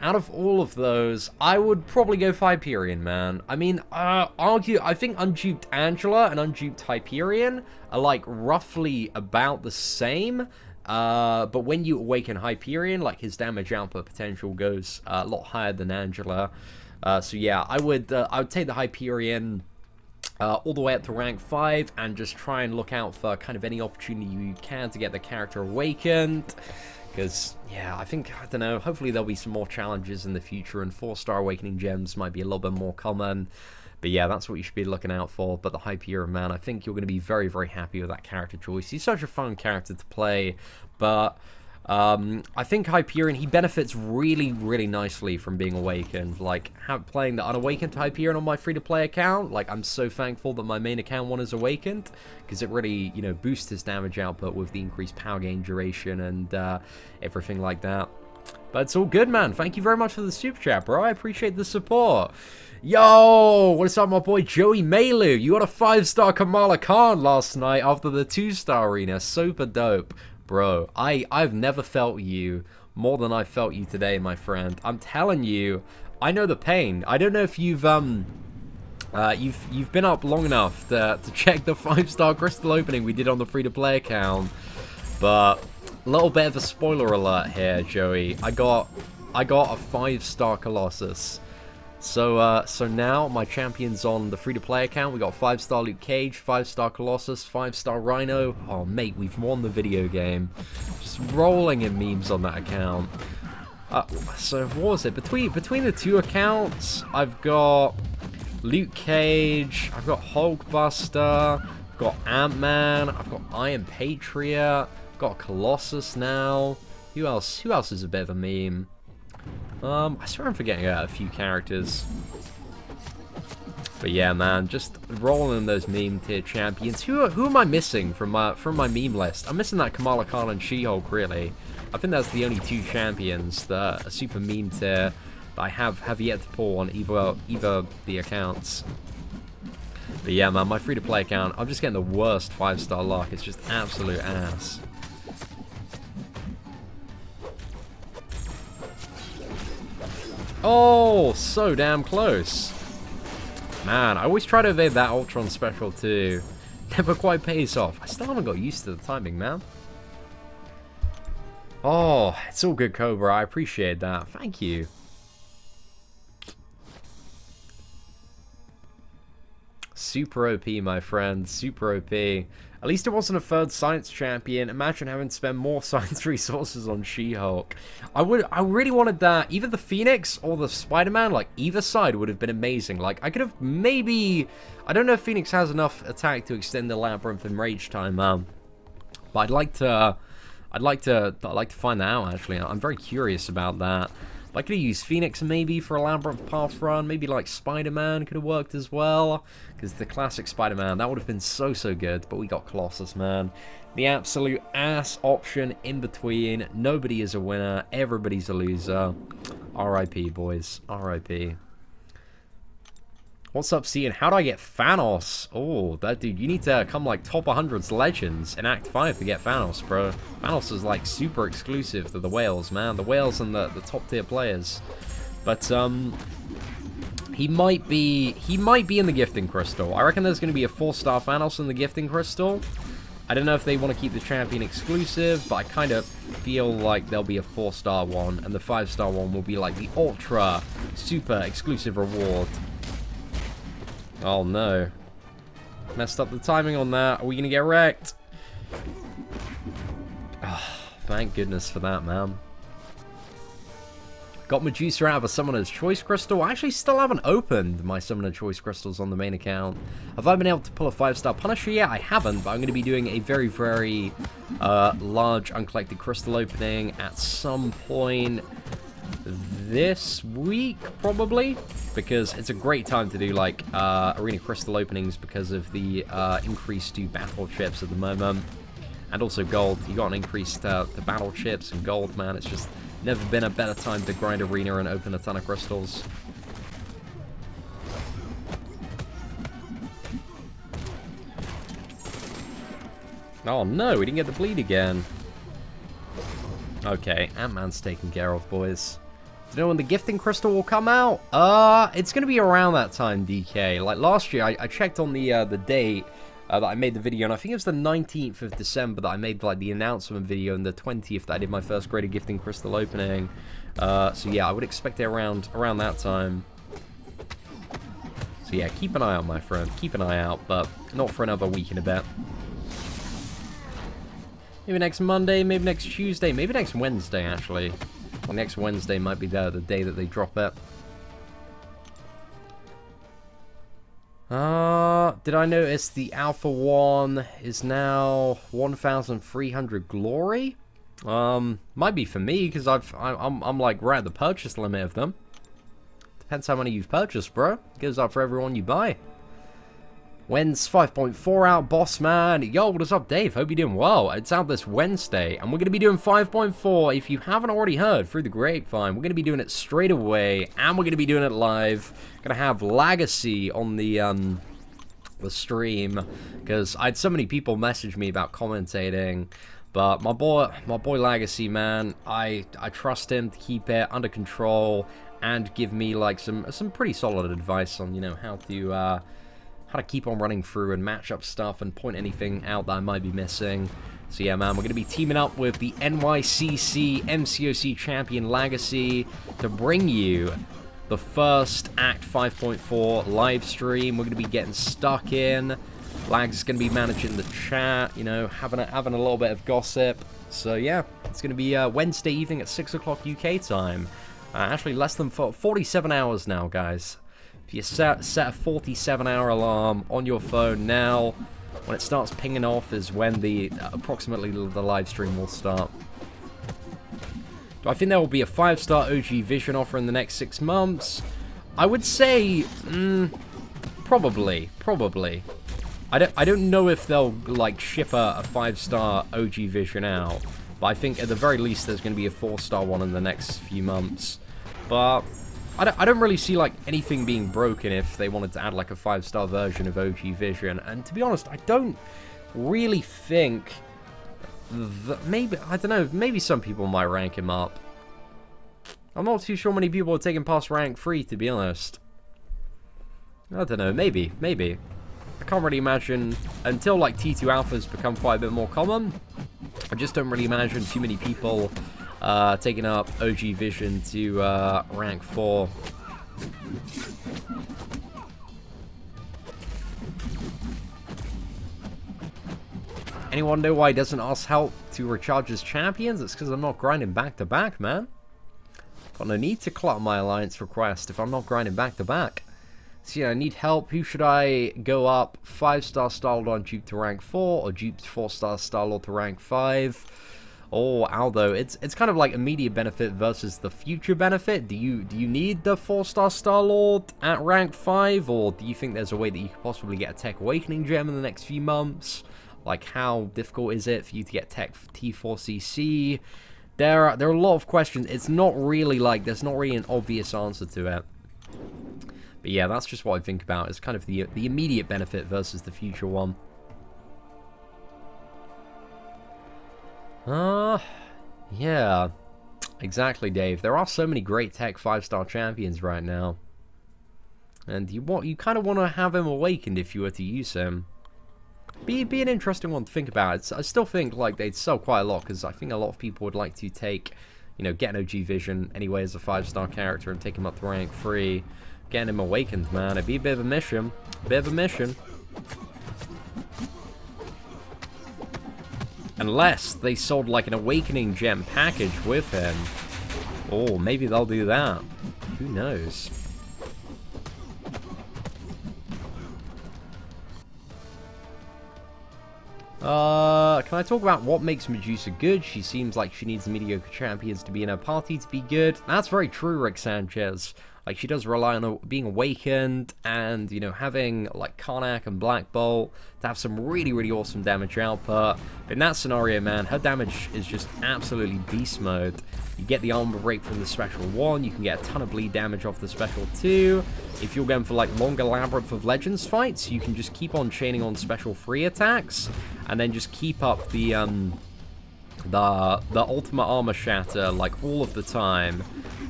Out of all of those, I would probably go for Hyperion, man. I mean, I think unduped Angela and unduped Hyperion are like roughly about the same. But when you awaken Hyperion, like his damage output potential goes a lot higher than Angela. So yeah, I would take the Hyperion all the way up to rank 5 and just try and look out for kind of any opportunity you can to get the character awakened. Because, yeah, I don't know, hopefully there'll be some more challenges in the future, and 4-star awakening gems might be a little bit more common. But yeah, that's what you should be looking out for. But the Hyperion, man, I think you're going to be very happy with that character choice. He's such a fun character to play, but I think Hyperion, he benefits really nicely from being awakened. Like, playing the unawakened Hyperion on my free-to-play account, like, I'm so thankful that my main account one is awakened, because it really, you know, boosts his damage output with the increased power gain duration and everything like that. But it's all good, man. Thank you very much for the super chat, bro. I appreciate the support. Yo, what's up, my boy Joey Malu? You got a 5-star Kamala Khan last night after the 2-star arena. Super dope. Bro, I've never felt you more than I felt you today, my friend. I'm telling you, I know the pain. I don't know if you've been up long enough to check the 5-star crystal opening we did on the free-to-play account, but a little bit of a spoiler alert here, Joey. I got a 5-star Colossus. So now my champions on the free-to-play account, we got 5-star Luke Cage, 5-star Colossus, 5-star Rhino. Oh, mate, we've won the video game. Just rolling in memes on that account. So what was it? Between the two accounts, I've got Luke Cage, I've got Hulkbuster, I've got Ant-Man, I've got Iron Patriot, I've got Colossus now. Who else? Who else is a bit of a meme? I swear I'm forgetting a few characters. But yeah, man, just rolling those meme tier champions. Who am I missing from my meme list? I'm missing that Kamala Khan and She-Hulk, really. I think that's the only two champions that are super meme tier that I have yet to pull on either the accounts. But yeah, man, my free-to-play account, I'm just getting the worst 5-star luck. It's just absolute ass. Oh, so damn close. Man, I always try to evade that Ultron special too. Never quite pays off. I still haven't got used to the timing, man. Oh, it's all good, Cobra. I appreciate that. Thank you. Super OP, my friend. Super OP. At least it wasn't a third science champion. Imagine having to spend more science resources on She-Hulk. I really wanted that. Either the Phoenix or the Spider-Man, like either side would have been amazing. Like I could have maybe, I don't know if Phoenix has enough attack to extend the Labyrinth and Rage time, but I'd like to find that out. Actually, I'm very curious about that. I could have used Phoenix maybe for a Labyrinth path run. Maybe like Spider-Man could have worked as well. Because the classic Spider-Man, that would have been so good. But we got Colossus, man. The absolute ass option in between. Nobody is a winner. Everybody's a loser. R.I.P. boys. R.I.P. What's up, Cian? How do I get Thanos? Oh, that dude, you need to come like top 100's Legends in Act 5 to get Thanos, bro. Thanos is like super exclusive to the whales, man. The whales and the top tier players. But he might be in the Gifting Crystal. I reckon there's going to be a 4-star Thanos in the Gifting Crystal. I don't know if they want to keep the champion exclusive, but I kind of feel like there'll be a 4-star one, and the 5-star one will be like the ultra super exclusive reward. Oh no. Messed up the timing on that. Are we gonna get wrecked? Oh, thank goodness for that, man. Got Medusa out of a Summoner's Choice Crystal. I actually still haven't opened my Summoner Choice Crystals on the main account. Have I been able to pull a 5-star Punisher yet? I haven't, but I'm going to be doing a very large uncollected crystal opening at some point this week, probably. Because it's a great time to do, like, Arena Crystal openings because of the increase to battle chips at the moment. And also gold. You got an increase to battle chips and gold, man. It's just never been a better time to grind Arena and open a ton of crystals. Oh no, we didn't get the bleed again. Okay, Ant-Man's taken care of, boys. Do you know when the Gifting Crystal will come out? It's going to be around that time, DK. Like last year, I checked on the date that I made the video, and I think it was the 19th of December that I made like the announcement video, and the 20th that I did my first graded Gifting Crystal opening. So yeah, I would expect it around that time. So yeah, keep an eye out, my friend. Keep an eye out, but not for another week and a bit. Maybe next Monday, maybe next Tuesday, maybe next Wednesday, actually. Well, next Wednesday might be the day that they drop it. Did I notice the Alpha 1 is now 1,300 glory? Might be for me, because I'm like right at the purchase limit of them. Depends how many you've purchased, bro. Goes up for everyone you buy. When's 5.4 out, boss man? Yo, what is up, Dave? Hope you're doing well. It's out this Wednesday, and we're going to be doing 5.4. If you haven't already heard through the grapevine, we're going to be doing it straight away, and we're going to be doing it live. Going to have Legacy on the stream, because I had so many people message me about commentating. But my boy Legacy, man, I trust him to keep it under control and give me like some pretty solid advice on, you know, how to keep on running through and match up stuff and point anything out that I might be missing. So yeah, man, we're going to be teaming up with the NYCC MCOC champion Legacy to bring you the first Act 5.4 live stream. We're going to be getting stuck in. Lags is going to be managing the chat, you know, having a little bit of gossip. So yeah, it's going to be Wednesday evening at 6 o'clock UK time. Actually, less than 47 hours now, guys. If you set a 47-hour alarm on your phone now, when it starts pinging off is when approximately the live stream will start. Do I think there will be a 5-star OG Vision offer in the next 6 months? I would say, probably. I don't know if they'll, like, ship a 5-star OG Vision out, but I think at the very least there's going to be a 4-star one in the next few months. But I don't really see, like, anything being broken if they wanted to add, like, a 5-star version of OG Vision. And to be honest, I don't really think that maybe, I don't know, maybe some people might rank him up. I'm not too sure many people are taking past rank 3, to be honest. I don't know, maybe. I can't really imagine, until like T2 alphas become quite a bit more common, I just don't really imagine too many people taking up OG Vision to rank 4. Anyone know why he doesn't ask help to recharge his champions? It's because I'm not grinding back-to-back, man. Got no need to clutter my alliance request if I'm not grinding back-to-back. So yeah, I need help. Who should I go up? 5-star Star-Lord on dupe to rank 4, or dupe 4-star Star-Lord to rank 5? Oh, Aldo, it's kind of like immediate benefit versus the future benefit. Do you need the 4-star Star-Lord at rank 5, or do you think there's a way that you could possibly get a Tech Awakening gem in the next few months? Like, how difficult is it for you to get Tech T4CC? There are a lot of questions. It's not really like, there's not really an obvious answer to it. But yeah, that's just what I think about. It's kind of the immediate benefit versus the future one. Yeah. Exactly, Dave. There are so many great Tech 5-star champions right now. And you kind of want to have him awakened if you were to use him. Be an interesting one to think about. I still think like they'd sell quite a lot, because I think a lot of people would like to take, you know, get an OG Vision anyway as a 5-star character and take him up to rank 3. Getting him awakened, man. It'd be a bit of a mission. Unless they sold like an awakening gem package with him. Oh, maybe they'll do that. Who knows? Can I talk about what makes Medusa good? She seems like she needs mediocre champions to be in her party to be good. That's very true, Rick Sanchez. Like, she does rely on being awakened and, you know, having, like, Karnak and Black Bolt to have some really, really awesome damage output. But in that scenario, man, her damage is just absolutely beast mode. You get the armor break from the special 1, you can get a ton of bleed damage off the special 2. If you're going for, like, longer Labyrinth of Legends fights, you can just keep on chaining on special 3 attacks, and then just keep up the ultimate armor shatter, like, all of the time.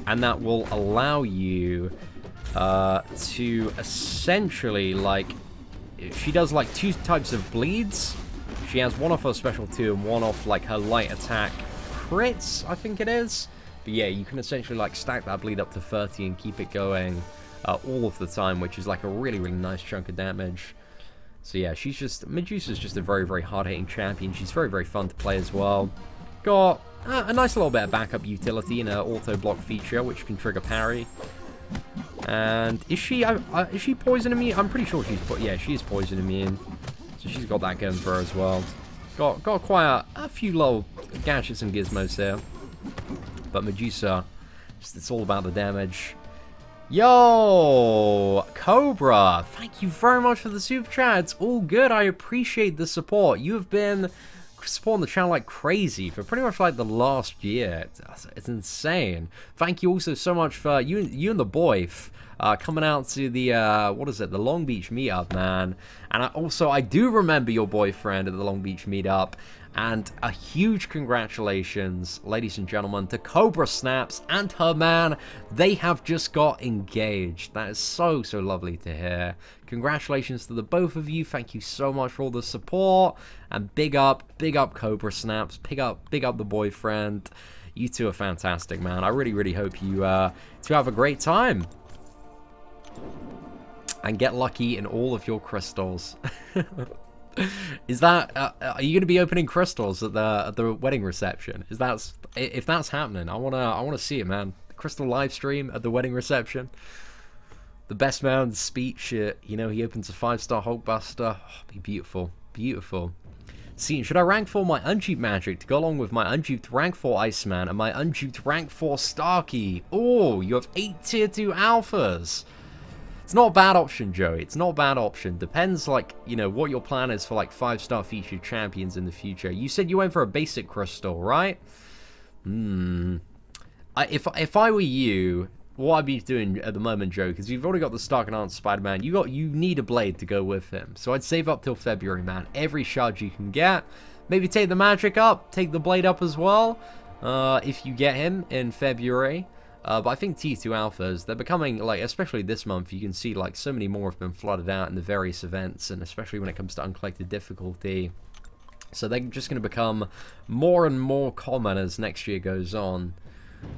And that will allow you to essentially, like, she does like 2 types of bleeds. She has one off her special 2 and one off like her light attack crits, I think it is. But yeah, you can essentially like stack that bleed up to 30 and keep it going all of the time, which is like a really, really nice chunk of damage. So yeah, Medusa's just a very, very hard-hitting champion. She's very, very fun to play as well. Got a nice little bit of backup utility in her auto block feature, which can trigger parry. And is she poison immune? I'm pretty sure she is poison immune. So she's got that going for her as well. Got quite a few little gadgets and gizmos here. But Medusa, it's all about the damage. Yo, Cobra, thank you very much for the super chat. It's all good. I appreciate the support. You have been supporting the channel like crazy for pretty much like the last year. It's insane. Thank you also so much for you and the boy coming out to the what is it, the Long Beach meetup, man. And I do remember your boyfriend at the Long Beach meetup. And a huge congratulations, ladies and gentlemen, to Cobra Snaps and her man. They have just got engaged. That is so, so lovely to hear. Congratulations to the both of you. Thank you so much for all the support. And big up Cobra Snaps. Big up the boyfriend. You two are fantastic, man. I really, really hope you two have a great time. And get lucky in all of your crystals. Is that are you going to be opening crystals at the wedding reception? If that's happening, I wanna see it, man. The crystal live stream at the wedding reception. The best man's speech, you know, he opens a 5-star Hulkbuster. Oh, be beautiful, beautiful. See, should I rank 4 my unduped magic to go along with my unduped rank 4 Iceman and my unduped rank 4 Starkey? Oh, you have 8 tier 2 alphas. It's not a bad option, Joey. It's not a bad option. Depends, like, you know, what your plan is for, like, 5-star featured champions in the future. You said you went for a basic crystal, right? If I were you, what I'd be doing at the moment, Joe, because you've already got the Stark and Aunt Spider-Man, you need a blade to go with him. So I'd save up till February, man. Every shard you can get. Maybe take the magic up, take the blade up as well, if you get him in February. But I think T2 alphas, they're becoming, like, especially this month, you can see, like, so many more have been flooded out in the various events, and especially when it comes to uncollected difficulty. So they're just going to become more and more common as next year goes on.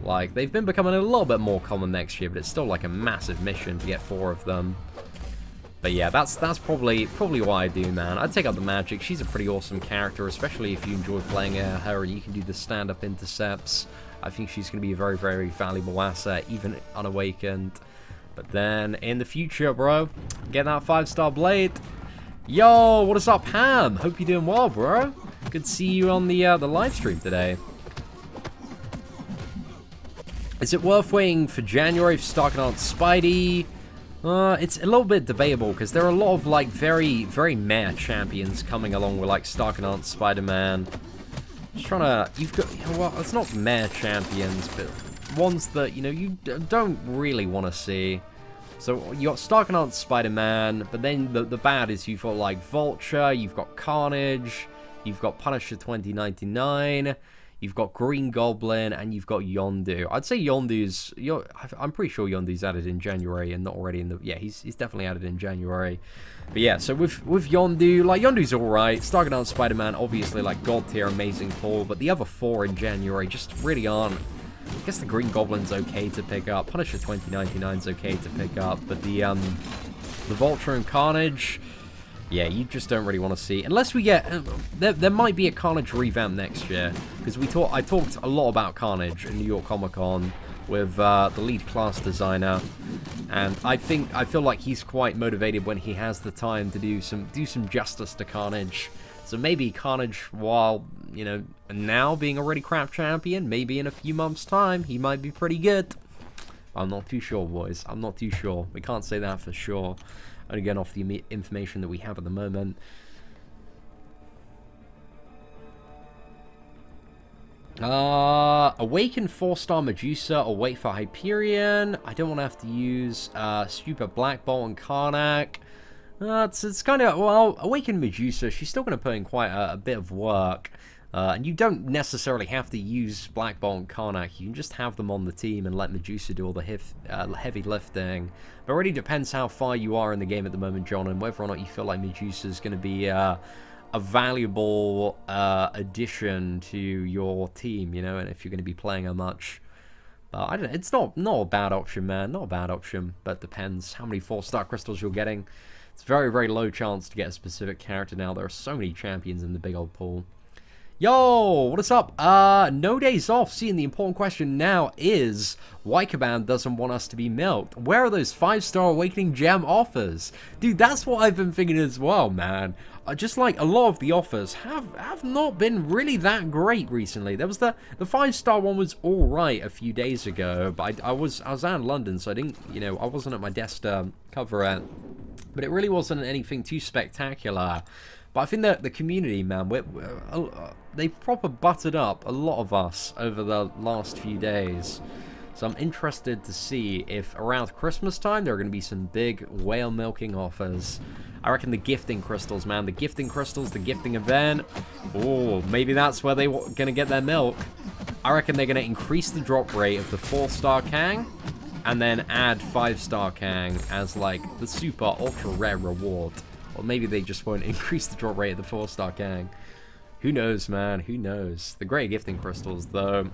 Like, they've been becoming a little bit more common next year, but it's still, like, a massive mission to get 4 of them. But yeah, that's probably what I do, man. I'd take out the magic. She's a pretty awesome character, especially if you enjoy playing her and you can do the stand-up intercepts. I think she's going to be a very, very valuable asset, even unawakened. But then, in the future, bro, get that 5-star blade. Yo, what is up, Ham? Hope you're doing well, bro. Good to see you on the live stream today. Is it worth waiting for January for Stark and Aunt Spidey? It's a little bit debatable, because there are a lot of, like, very, very meh champions coming along with, like, Stark and Aunt Spider-Man. Just trying to, you've got, well, it's not meh champions, but ones that, you know, you don't really want to see. So, you got Stark and Aunt Spider-Man, but then the bad is you've got, like, Vulture, you've got Carnage, you've got Punisher 2099, you've got Green Goblin, and you've got Yondu. I'd say Yondu's, I'm pretty sure Yondu's added in January and not already in the, yeah, he's definitely added in January. But yeah, so with Yondu, like, Yondu's alright. Stark and Aunt Spider-Man, obviously, like, god tier, amazing pull, but the other 4 in January just really aren't. I guess the Green Goblin's okay to pick up. Punisher 2099's okay to pick up, but the Vulture and Carnage, yeah, you just don't really want to see. Unless we get, there might be a Carnage revamp next year, because I talked a lot about Carnage at New York Comic Con with the lead class designer, and I feel like he's quite motivated when he has the time to do some justice to Carnage. So maybe Carnage, while, you know, now being a really crap champion, maybe in a few months' time, he might be pretty good. I'm not too sure, boys. I'm not too sure. We can't say that for sure. Only going off the information that we have at the moment. Awaken 4-star Medusa or wait for Hyperion. I don't want to have to use stupid Black Bolt and Karnak. It's kind of, well, Awaken Medusa, she's still going to put in quite a bit of work. And you don't necessarily have to use Black Bolt and Karnak. You can just have them on the team and let Medusa do all the heavy lifting. But it really depends how far you are in the game at the moment, John, and whether or not you feel like Medusa is going to be a valuable addition to your team, you know, and if you're going to be playing her much. But I don't know, it's not a bad option, man. Not a bad option, but it depends how many 4-star crystals you're getting. It's very, very low chance to get a specific character now. There are so many champions in the big old pool. Yo, what is up? No days off. Seeing the important question now is, why Caban doesn't want us to be milked? Where are those 5-star Awakening Gem offers? Dude, that's what I've been thinking as well, man. Just like a lot of the offers have not been really that great recently. There was the 5-star one was all right a few days ago, but I was out in London, so I didn't, you know, I wasn't at my desk to cover it. But it really wasn't anything too spectacular. But I think that the community, man, they've proper buttered up a lot of us over the last few days. So I'm interested to see if around Christmas time there are going to be some big whale milking offers. I reckon the gifting crystals, man. The gifting crystals, the gifting event. Oh, maybe that's where they're going to get their milk. I reckon they're going to increase the drop rate of the 4-star Kang and then add 5-star Kang as, like, the super ultra rare reward. Or maybe they just won't increase the drop rate of the 4-star Kang. Who knows, man? Who knows? The great gifting crystals, though.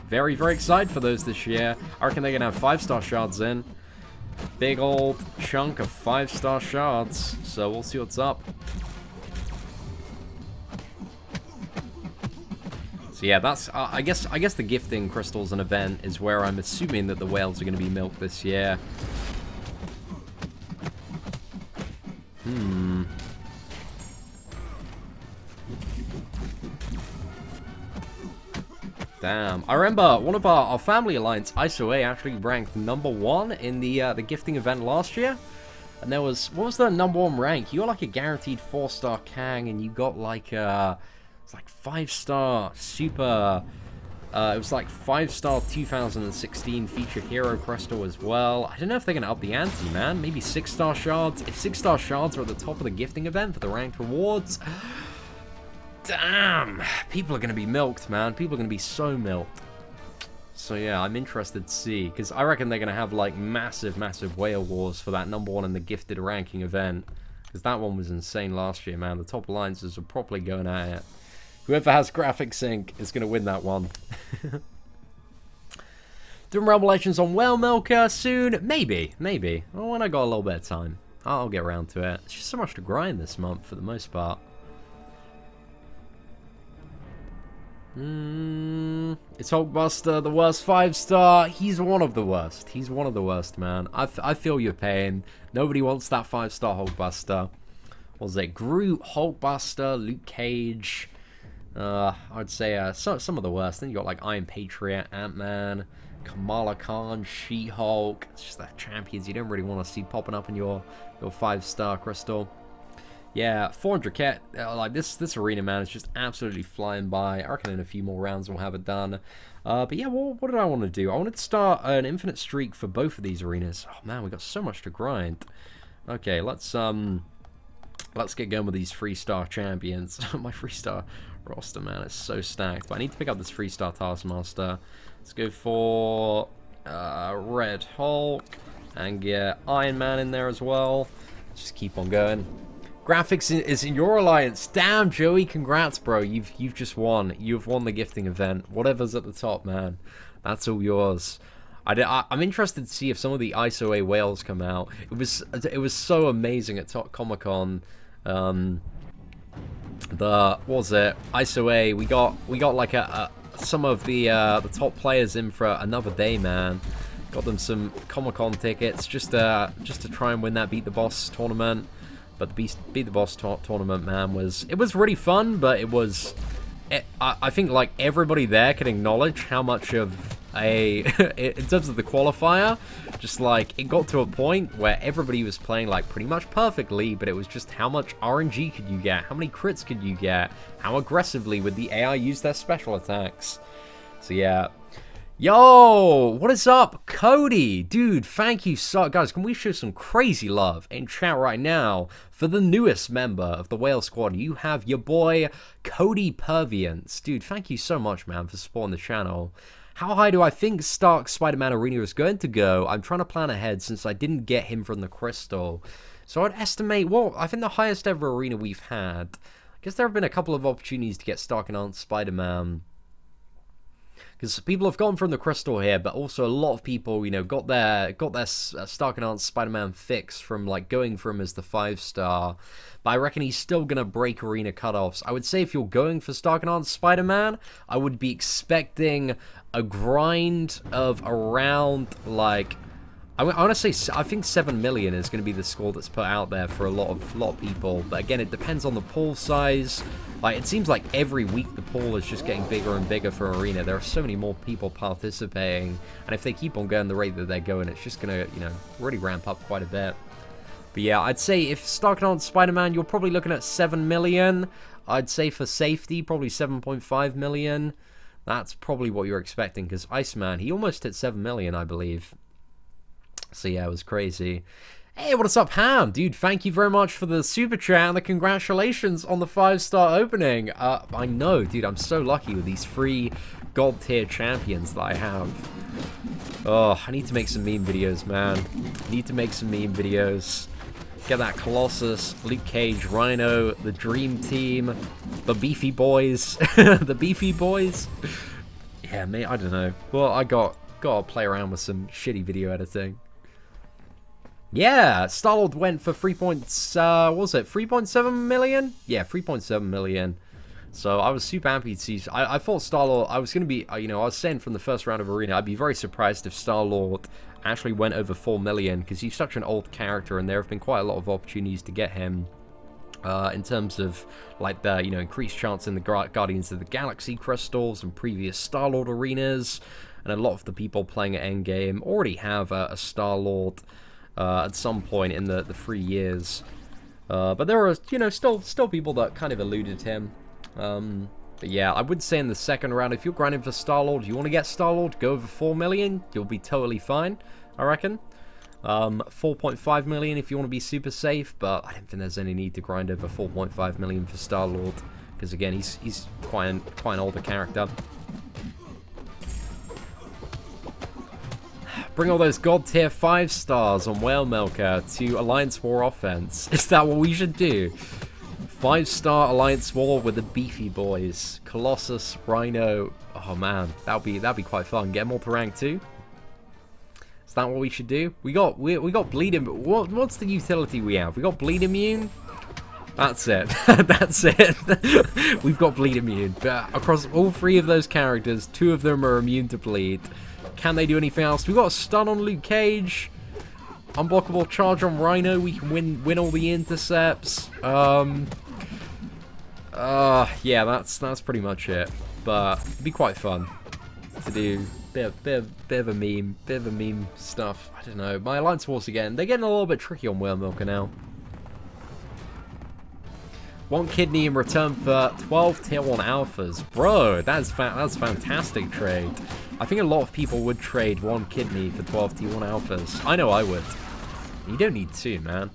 Very, very excited for those this year. I reckon they're going to have 5-star shards in. Big old chunk of 5-star shards. So we'll see what's up. So yeah, that's I guess the gifting crystals and event is where I'm assuming that the whales are going to be milked this year. Damn. I remember one of our Family Alliance ISO-A actually ranked #1 in the gifting event last year. And there was, what was the #1 rank? You got like a guaranteed 4-star Kang, and you got like it's like 5-star super, it was like 5-star 2016 feature hero crystal as well. I don't know if they're going to up the ante, man. Maybe 6-star shards. If 6-star shards are at the top of the gifting event for the ranked rewards, damn, people are going to be milked, man. People are going to be so milked. So yeah, I'm interested to see, because I reckon they're going to have like massive whale wars for that #1 in the gifted ranking event, because that one was insane last year, man. The top alliances are properly going at it. Whoever has graphic sync is going to win that one. Doing Realm Legends on Whale Milker soon? Maybe. Oh, when I got a little bit of time. I'll get around to it. It's just so much to grind this month for the most part. It's Hulkbuster, the worst 5-star. He's one of the worst. He's one of the worst, man. I feel your pain. Nobody wants that 5-star Hulkbuster. What was it? Groot, Hulkbuster, Luke Cage. I'd say some of the worst. Then you got like Iron Patriot, Ant-Man, Kamala Khan, She-Hulk. It's just the champions you don't really want to see popping up in your 5-star crystal. Yeah, 400k, like this arena, man, is just absolutely flying by. I reckon in a few more rounds we'll have it done. But yeah, what did I want to do? I wanted to start an infinite streak for both of these arenas. Oh man, we got so much to grind. Okay, let's get going with these 3-star champions. My 3-star roster, man, is so stacked. But I need to pick up this 3-star Taskmaster. Let's go for Red Hulk and get Iron Man in there as well. Let's just keep on going. Graphics is in your alliance. Damn, Joey, congrats, bro. You've just won. You've won the gifting event. Whatever's at the top, man, that's all yours. I'm interested to see if some of the ISO-A whales come out. It was so amazing at Comic-Con. What was it? ISO-A. We got like some of the top players in for another day, man. Got them some Comic-Con tickets just to try and win that Beat the Boss tournament. But the Beat the Boss tournament, man, was really fun, but I think like everybody there can acknowledge how much of in terms of the qualifier, just like it got to a point where everybody was playing like pretty much perfectly, but it was just how much RNG could you get, how many crits could you get, how aggressively would the AI use their special attacks. So yeah. Yo, what is up, Cody? Dude, thank you so... Guys, can we show some crazy love in chat right now for the newest member of the Whale Squad? You have your boy, Cody Perviance. Dude, thank you so much, man, for supporting the channel. How high do I think Stark Spider-Man Arena is going to go? I'm trying to plan ahead since I didn't get him from the Crystal. So I'd estimate, well, I think the highest ever arena we've had. I guess there have been a couple of opportunities to get Stark and Aunt Spider-Man. Because people have gone from the Crystal here, but also a lot of people, you know, got their Stark and Aunt Spider-Man fix from like going for him as the 5-star. But I reckon he's still gonna break arena cutoffs. I would say if you're going for Stark and Aunt Spider-Man, I would be expecting a grind of around like, I want to say, I think 7 million is going to be the score that's put out there for a lot of people. But again, it depends on the pool size. Like, it seems like every week the pool is just getting bigger and bigger for Arena. There are so many more people participating, and if they keep on going the rate that they're going, it's just gonna, you know, really ramp up quite a bit. But yeah, I'd say if Stark and Aunt Spider-Man, you're probably looking at 7 million. I'd say for safety, probably 7.5 million. That's probably what you're expecting, because Iceman, he almost hit 7 million, I believe. So yeah, it was crazy. Hey, what's up, Ham? Dude, thank you very much for the super chat and the congratulations on the 5-star opening. I know, dude, I'm so lucky with these 3 gold tier champions that I have. Oh, I need to make some meme videos, man. Need to make some meme videos. Get that Colossus, Luke Cage, Rhino, the Dream Team, the Beefy Boys. The Beefy Boys. Yeah, mate, I don't know. Well, I gotta play around with some shitty video editing. Yeah, Star-Lord went for 3.7 million? Yeah, 3.7 million. So I was super happy to see. I thought Star-Lord, I was going to be, you know, I was saying from the first round of Arena, I'd be very surprised if Star-Lord actually went over 4 million, because he's such an old character, and there have been quite a lot of opportunities to get him in terms of like the increased chance in the Guardians of the Galaxy crystals and previous Star-Lord arenas, and a lot of the people playing at Endgame already have a Star-Lord at some point in the 3 years. But there are still people that kind of eluded him. But yeah, I would say in the second round, if you're grinding for Star-Lord, you want to get Star-Lord, go over 4 million, you'll be totally fine, I reckon. 4.5 million if you want to be super safe, but I don't think there's any need to grind over 4.5 million for Star-Lord, because again, he's quite an older character. Bring all those god tier 5 stars on Whale Milker to Alliance War offense. Is that what we should do? 5-star Alliance War with the beefy boys. Colossus, Rhino. Oh man, that'd be quite fun. Get them all to rank 2. Is that what we should do? We got bleed immune. What's the utility we have? We got bleed immune. That's it. That's it. We've got bleed immune. But across all 3 of those characters, 2 of them are immune to bleed. Can they do anything else? We got a stun on Luke Cage. Unblockable charge on Rhino. We can win all the intercepts. Yeah, that's pretty much it. But it'd be quite fun to do bit of a meme stuff. I don't know. My Alliance Wars again, they're getting a little bit tricky on Whale Milker now. 1 kidney in return for 12 tier 1 alphas. Bro, that's fantastic trade. I think a lot of people would trade 1 kidney for 12 tier 1 alphas. I know I would. You don't need 2, man.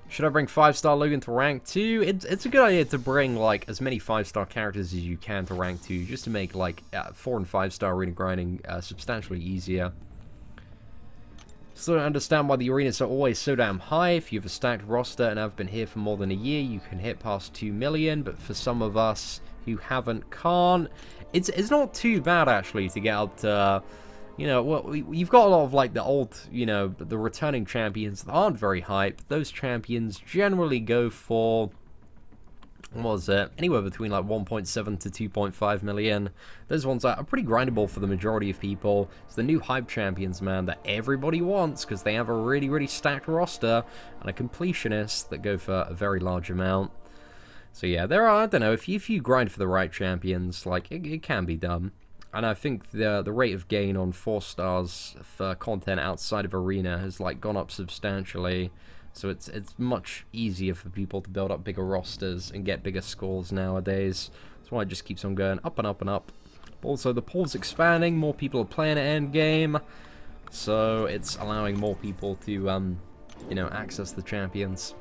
Should I bring 5-star Logan to rank 2? It's a good idea to bring like as many 5-star characters as you can to rank 2, just to make like 4 and 5-star arena grinding substantially easier. Still don't understand why the arenas are always so damn high. If you have a stacked roster and have been here for more than a year, you can hit past 2 million, but for some of us who haven't, can't. It's not too bad actually to get up to, well, you've got a lot of like the old, the returning champions that aren't very hype. Those champions generally go for, what was it, anywhere between like 1.7 to 2.5 million. Those ones are pretty grindable for the majority of people. It's the new hype champions, man, that everybody wants because they have a really, really stacked roster and a completionist that go for a very large amount. So yeah, there are, I don't know, if you grind for the right champions, like, it can be done. And I think the rate of gain on 4 stars for content outside of Arena has, like, gone up substantially. So it's much easier for people to build up bigger rosters and get bigger scores nowadays. That's why it just keeps on going up and up and up. But also, the pool's expanding, more people are playing at endgame. So it's allowing more people to, access the champions.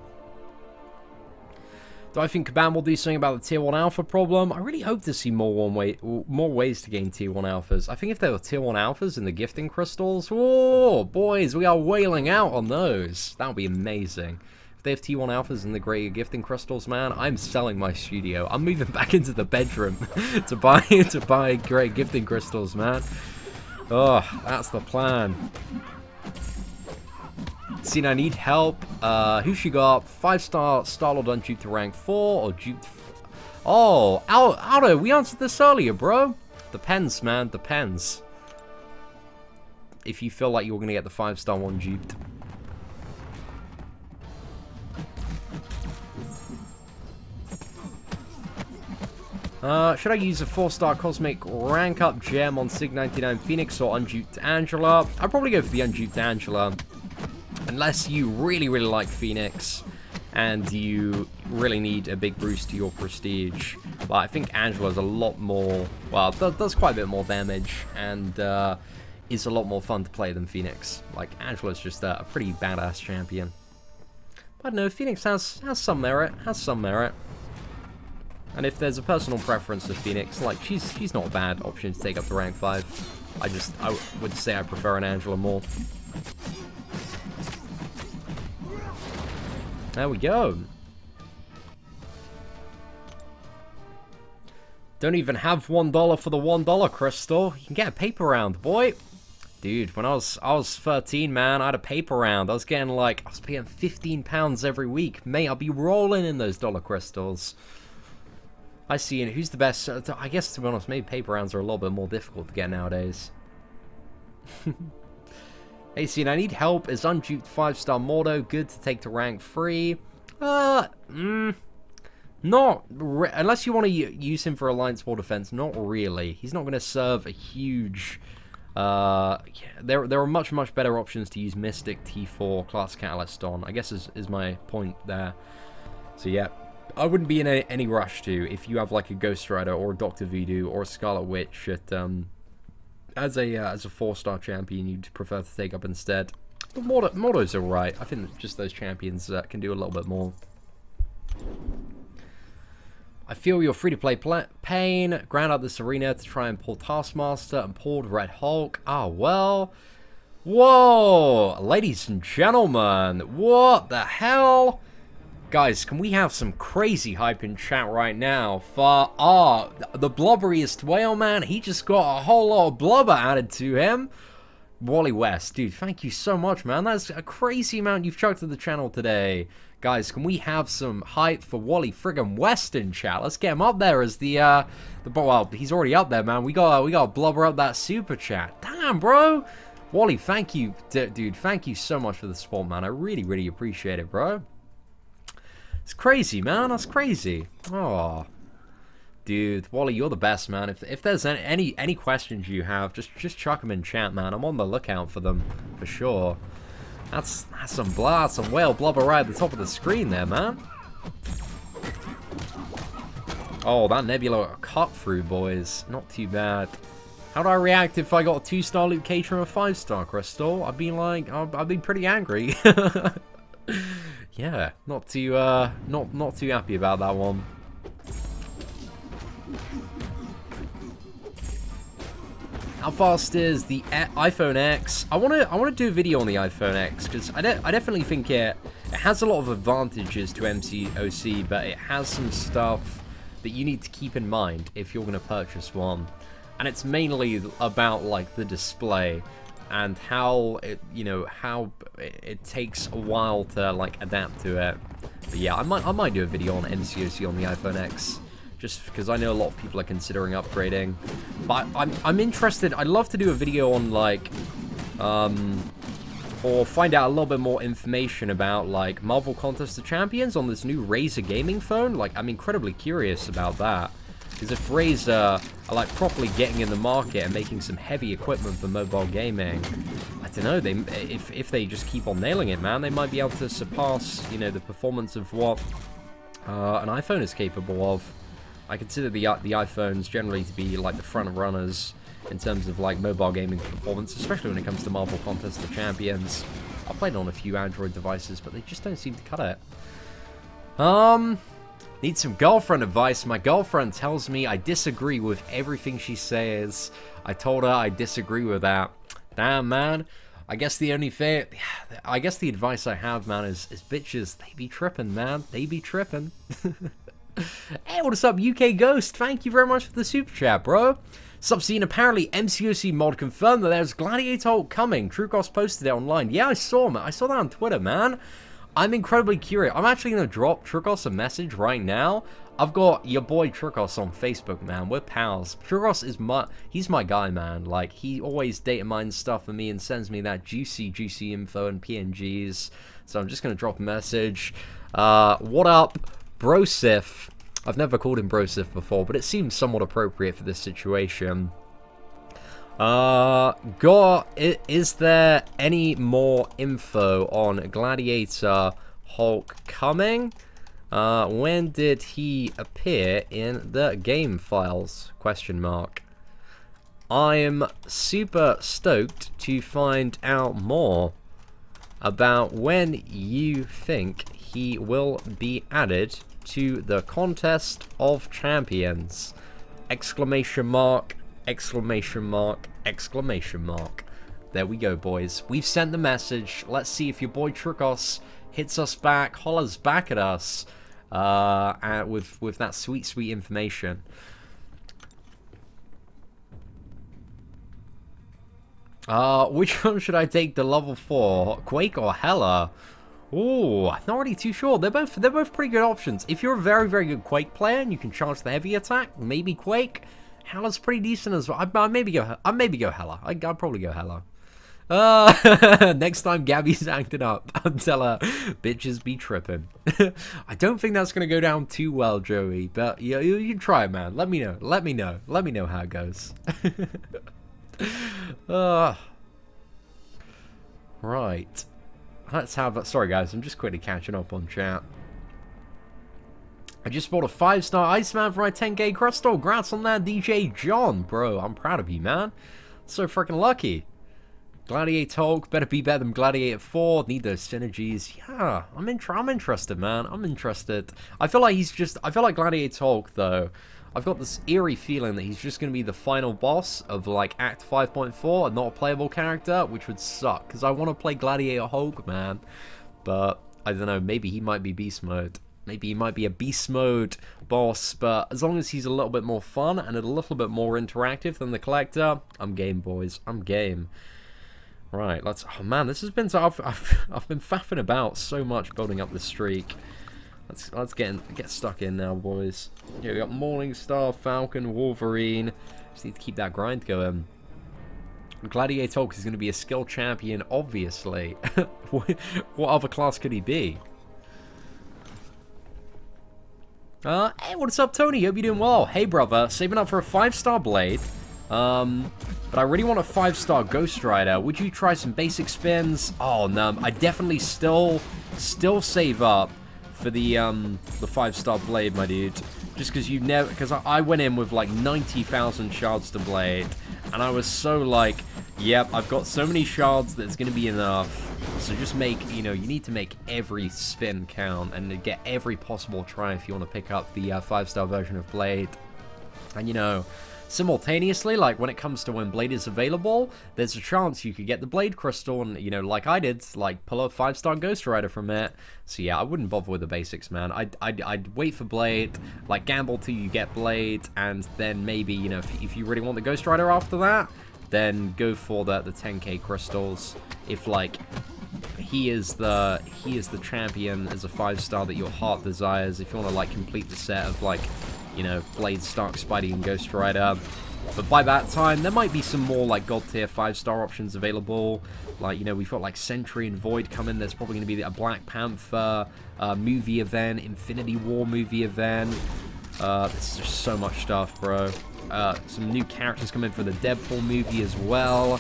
Do I think Kabam will do something about the tier 1 alpha problem? I really hope to see more ways to gain tier 1 alphas. I think if there were tier 1 alphas in the gifting crystals, oh boys, we are wailing out on those. That would be amazing. If they have tier 1 alphas in the greater gifting crystals, man, I'm selling my studio. I'm moving back into the bedroom to buy great gifting crystals, man. Oh, that's the plan. Scene, I need help. Who she got? 5-star Star-Lord unduped to rank 4 or duped? Oh, Aldo, we answered this earlier, bro. Depends, man. Depends. If you feel like you're gonna get the 5-star one duped. Should I use a 4-star Cosmic rank up gem on Sig 99 Phoenix or unduped Angela? I'd probably go for the unduped Angela. Unless you really, really like Phoenix and you really need a big boost to your prestige. But I think Angela's a lot more, well, does quite a bit more damage and is a lot more fun to play than Phoenix. Like, Angela's just a pretty badass champion. But no, Phoenix has some merit, And if there's a personal preference for Phoenix, like, she's not a bad option to take up to rank 5. I would say I prefer an Angela more. There we go. Don't even have $1 for the $1 crystal. You can get a paper round, boy. Dude, when I was 13, man, I had a paper round. I was getting like, I was paying £15 every week. Mate, I'll be rolling in those dollar crystals. I see. And who's the best? I guess, to be honest, maybe paper rounds are a little bit more difficult to get nowadays. Hey, Scene, I need help. Is unduped 5-star Mordo good to take to rank 3? Unless you want to use him for Alliance War Defense, not really. He's not going to serve a huge... yeah, there are much better options to use Mystic T4 class Catalyst on, I guess is my point there. So yeah, I wouldn't be in any rush to if you have like a Ghost Rider or a Dr. Voodoo or a Scarlet Witch at, as a 4-star champion you'd prefer to take up instead. But Mordo's alright. I think that just those champions can do a little bit more. I feel your free-to-play pain. Ground out this arena to try and pull Taskmaster and pulled Red Hulk. Ah, well. Whoa! Ladies and gentlemen, what the hell? Guys, can we have some crazy hype in chat right now for, the blubberiest whale man? He just got a whole lot of blubber added to him. Wally West, dude, thank you so much, man. That's a crazy amount you've chucked to the channel today. Guys, can we have some hype for Wally friggin' West in chat? Let's get him up there as well, he's already up there, man. We gotta blubber up that super chat. Damn, bro. Wally, thank you, dude. Thank you so much for the support, man. I really appreciate it, bro. It's crazy, man. That's crazy. Oh, dude, Wally, you're the best, man. If there's any questions you have, just chuck them in chat, man. I'm on the lookout for them for sure. That's some whale blubber right at the top of the screen there, man. Oh, that Nebula cut through, boys. Not too bad. How do I react if I got a 2-star Luke Cage from a 5-star Crystal? I'd be like, I'd be pretty angry. Yeah, not too happy about that one. How fast is the iPhone X? I wanna do a video on the iPhone X because I definitely think it has a lot of advantages to MCOC, but it has some stuff that you need to keep in mind if you're gonna purchase one, and it's mainly about like the display and how it takes a while to like adapt to it. But yeah, I might do a video on MCOC on the iPhone X. Just because I know a lot of people are considering upgrading. But I'm interested, I'd love to do a video on like, or find out a little bit more information about like Marvel Contest of Champions on this new Razer gaming phone. Like, I'm incredibly curious about that. Because if Razer are like properly getting in the market and making some heavy equipment for mobile gaming, I don't know, if they just keep on nailing it, man, they might be able to surpass, you know, the performance of what an iPhone is capable of. I consider the iPhones generally to be like the front runners in terms of like mobile gaming performance, especially when it comes to Marvel Contest of Champions. I've played on a few Android devices, but they just don't seem to cut it. Need some girlfriend advice. My girlfriend tells me I disagree with everything she says. I told her I disagree with that. Damn, man. I guess the advice I have, man, is bitches, they be tripping, man. They be tripping. Hey, what's up, UK Ghost? Thank you very much for the super chat, bro. Sup, Scene, apparently MCOC mod confirmed that there's Gladiator Hulk coming. Truecross posted it online. Yeah, I saw that on Twitter, man. I'm incredibly curious. I'm actually going to drop Truecross a message right now. I've got your boy Truecross on Facebook, man. We're pals. Truecross is he's my guy, man. Like, he always data mines stuff for me and sends me that juicy info and PNGs. So I'm just going to drop a message. What up, Brosif? I've never called him Brosif before, but it seems somewhat appropriate for this situation. Is there any more info on Gladiator Hulk coming? When did he appear in the game files? Question mark. I'm super stoked to find out more about when you think he will be added to the Contest of Champions. Exclamation mark. Exclamation mark, exclamation mark. There we go, boys. We've sent the message. Let's see if your boy Truecross hits us back, hollers back at us with that sweet information. Which one should I take to level 4? Quake or Hela? Ooh, I'm not really too sure. They're both pretty good options. If you're a very good Quake player and you can charge the heavy attack, maybe Quake. Hela's pretty decent as well. I'd maybe go Hela. I'd probably go Hela. Next time Gabby's acting up, I'll tell her, bitches be tripping. I don't think that's going to go down too well, Joey, but you can try it, man. Let me know. Let me know. Let me know how it goes. Right. Let's have... Sorry, guys. I'm just quickly catching up on chat. I just bought a 5-star Iceman for my 10k crystal. Congrats on that, DJ John. Bro, I'm proud of you, man. So freaking lucky. Gladiator Hulk better be better than Gladiator 4. Need those synergies. Yeah, I'm interested, man. I'm interested. I feel like Gladiator Hulk, though. I've got this eerie feeling that he's just going to be the final boss of, like, Act 5.4 and not a playable character, which would suck, because I want to play Gladiator Hulk, man. But, I don't know, maybe he might be Beast Mode. Maybe he might be a Beast Mode boss, but as long as he's a little bit more fun and a little bit more interactive than the Collector, I'm game, boys. I'm game. Right, let's... Oh, man, this has been... I've been faffing about so much building up this streak. Let's get stuck in now, boys. Here we got Morningstar, Falcon, Wolverine. Just need to keep that grind going. Gladiator Hulk is going to be a skill champion, obviously. What other class could he be? Hey, what's up, Tony? Hope you're doing well. Hey, brother. Saving up for a 5-star blade. But I really want a 5-star Ghost Rider. Would you try some basic spins? Oh, no. I definitely still save up for the 5-star blade, my dude. Just because you never... Because I went in with, like, 90,000 shards to blade. And I was so, like, yep, I've got so many shards that it's going to be enough. So just make, you know, you need to make every spin count and get every possible try if you want to pick up the 5-star version of blade. And, you know... Simultaneously, like, when it comes to when Blade is available, there's a chance you could get the Blade Crystal and, you know, like I did, like, pull a 5-star Ghost Rider from it. So, yeah, I wouldn't bother with the basics, man. I'd wait for Blade, like, gamble till you get Blade, and then maybe, you know, if you really want the Ghost Rider after that, then go for the 10k crystals. If, like, he is the champion as a 5-star that your heart desires, if you want to, like, complete the set of, like... You know, Blade, Stark, Spidey, and Ghost Rider. But by that time, there might be some more, like, God tier 5-star options available. Like, you know, we've got, like, Sentry and Void coming. There's probably going to be a Black Panther movie event, Infinity War movie event. There's just so much stuff, bro. Some new characters coming for the Deadpool movie as well.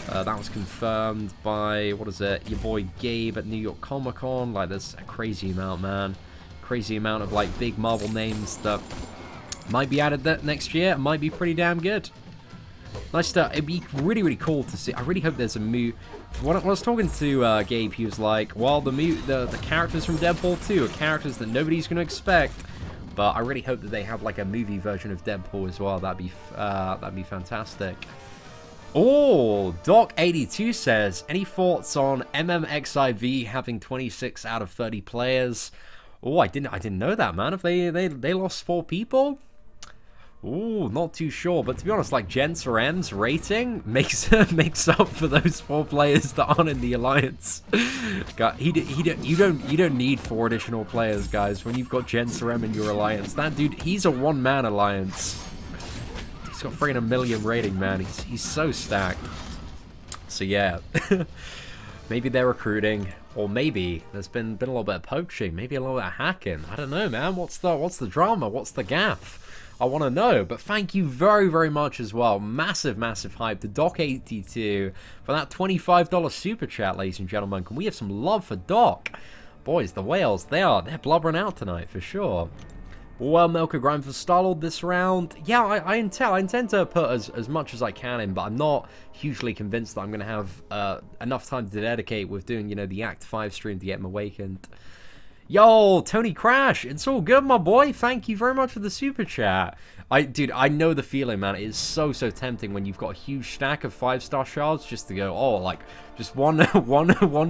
That was confirmed by, what is it, your boy Gabe at New York Comic Con. Like, there's a crazy amount, man. Crazy amount of, like, big Marvel names that might be added that next year. It might be pretty damn good. Nice stuff. It'd be really, really cool to see. I really hope there's a move. When I was talking to Gabe, he was like, well, the characters from Deadpool 2 are characters that nobody's going to expect. But I really hope that they have, like, a movie version of Deadpool as well. That'd be fantastic. Oh, Doc82 says, any thoughts on MMXIV having 26 out of 30 players? Oh, I didn't know that, man. If they lost 4 people? Ooh, not too sure. But to be honest, like, Jenser M's rating makes up for those 4 players that aren't in the alliance. God, you don't need 4 additional players, guys. When you've got Jenser M in your alliance, that dude, he's a one-man alliance. He's got freaking 1 million rating, man. He's so stacked. So yeah, maybe they're recruiting. Or maybe there's been a little bit of poaching, maybe a little bit of hacking. I don't know, man. What's the drama? What's the gaff? I want to know. But thank you very, very much as well. Massive, massive hype to Doc82 for that $25 super chat, ladies and gentlemen. Can we have some love for Doc? Boys, the whales, they're blubbering out tonight for sure. Well, Milker grind for Star-Lord this round. Yeah, I intend to put as much as I can in, but I'm not hugely convinced that I'm going to have enough time to dedicate with doing, you know, the Act 5 stream to get him awakened. Yo, Tony Crash, it's all good, my boy. Thank you very much for the super chat. Dude, I know the feeling, man. It is so tempting when you've got a huge stack of 5-star shards just to go, oh, like, just one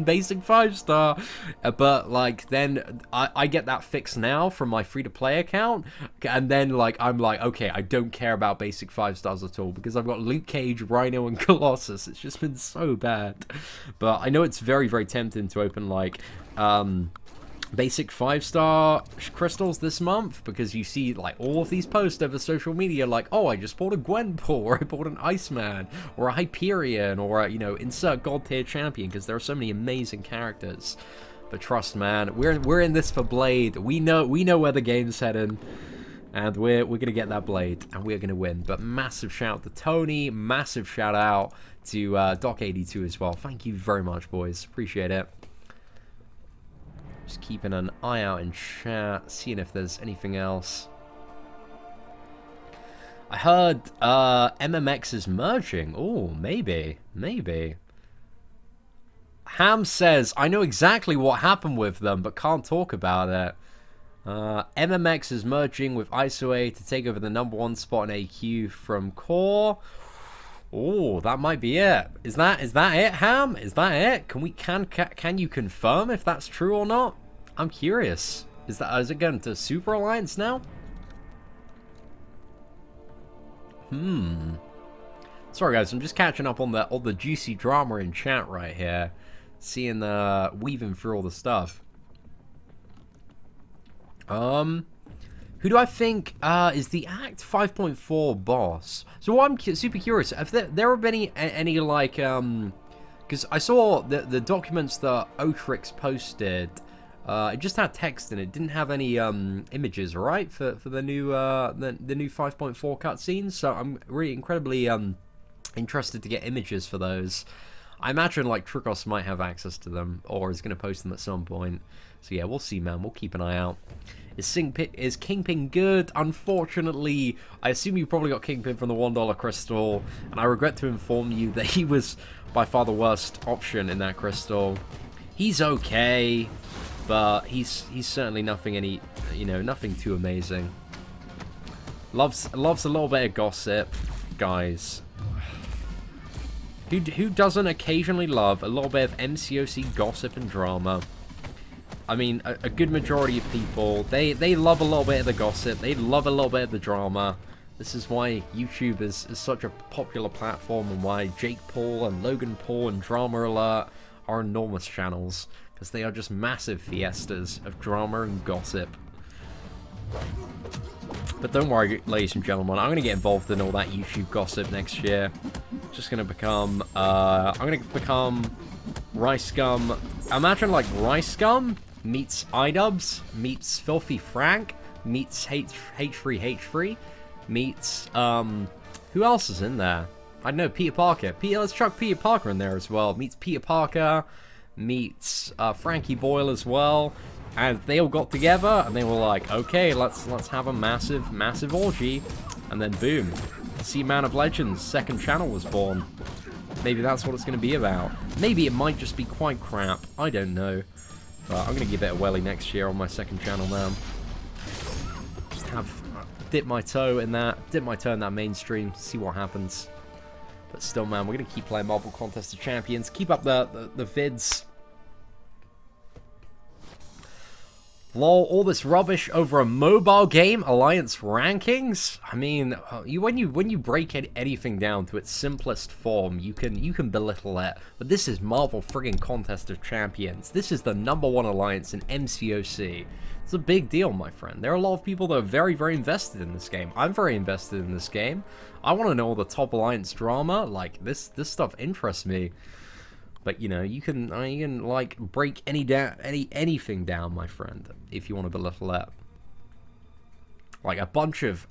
basic 5-star. But, like, then I get that fix now from my free-to-play account. And then, like, I'm like, okay, I don't care about basic 5-stars at all because I've got Luke Cage, Rhino, and Colossus. It's just been so bad. But I know it's very, very tempting to open, like, basic 5-star crystals this month, because you see like all of these posts over social media like, oh, I just bought a Gwenpool, or I bought an Iceman, or a Hyperion, or a, you know, insert god tier champion, because there are so many amazing characters. But trust, man, we're in this for Blade. We know where the game's heading, and we're gonna get that Blade, and we're gonna win. But massive shout out to Tony, massive shout out to Doc82 as well. Thank you very much, boys, appreciate it. Just keeping an eye out in chat, seeing if there's anything else. I heard MMX is merging. Oh, maybe. Ham says, I know exactly what happened with them, but can't talk about it. MMX is merging with ISOA to take over the #1 spot in AQ from Core. Oh, that might be it. Is that it, Ham? Is that it? Can you confirm if that's true or not? I'm curious. Is it going to Super Alliance now? Sorry guys, I'm just catching up on all the juicy drama in chat right here. Seeing weaving through all the stuff. Who do I think is the Act 5.4 boss? So I'm super curious. Have there have been any like because I saw the documents that Otrix posted. It just had text in it. Didn't have any images, right? For the new the new 5.4 cutscenes. So I'm really incredibly interested to get images for those. I imagine like Tricos might have access to them, or is going to post them at some point. So yeah, we'll see, man. We'll keep an eye out. Is Kingpin good? Unfortunately, I assume you probably got Kingpin from the $1 crystal, and I regret to inform you that he was by far the worst option in that crystal. He's okay, but he's certainly nothing nothing too amazing. Loves a little bit of gossip, guys. Who doesn't occasionally love a little bit of MCOC gossip and drama? I mean, a good majority of people, they love a little bit of the gossip, they love a little bit of the drama. This is why YouTube is such a popular platform, and why Jake Paul and Logan Paul and Drama Alert are enormous channels, because they are just massive fiestas of drama and gossip. But don't worry, ladies and gentlemen, I'm going to get involved in all that YouTube gossip next year. Just going to become, I'm going to become Rice Gum. Imagine like Rice Gum meets iDubbbz, meets Filthy Frank, meets H3H3, meets, who else is in there? I don't know, Peter Parker. Let's chuck Peter Parker in there as well. Meets Peter Parker, meets Frankie Boyle as well. And they all got together, and they were like, okay, let's have a massive orgy. And then boom, Seaman of Legends, second channel was born. Maybe that's what it's going to be about. Maybe it might just be quite crap. I don't know. But I'm going to give it a welly next year on my second channel, man. Just dip my toe in that mainstream, see what happens. But still, man, we're going to keep playing Marvel Contest of Champions. Keep up the vids. Lol, all this rubbish over a mobile game Alliance rankings? I mean, when you break anything down to its simplest form, you can belittle it. But this is Marvel friggin' Contest of Champions. This is the #1 Alliance in MCOC. It's a big deal, my friend. There are a lot of people that are very, very invested in this game. I'm very invested in this game. I want to know all the top Alliance drama. Like, this stuff interests me. But you know, you can like break anything down, my friend, if you want to belittle that. Like a bunch of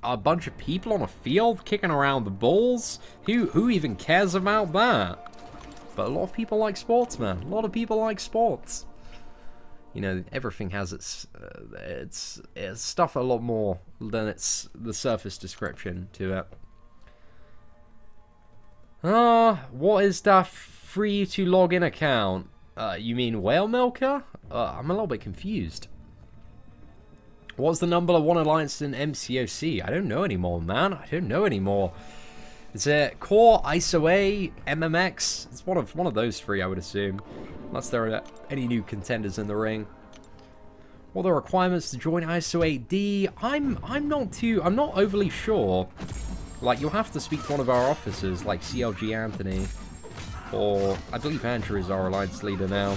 people on a field kicking around the balls. Who even cares about that? But a lot of people like sports, man. A lot of people like sports. You know, everything has its stuff a lot more than the surface description to it. What is that free to log in account? You mean Whale Milker? I'm a little bit confused. What's the #1 Alliance in MCOC? I don't know anymore, man. I don't know anymore. Is it Core, ISOA, MMX? It's one of those three, I would assume. Unless there are any new contenders in the ring. What are the requirements to join ISO8D? I'm not overly sure. Like, you'll have to speak to one of our officers, like CLG Anthony. Or, I believe Andrew is our Alliance leader now.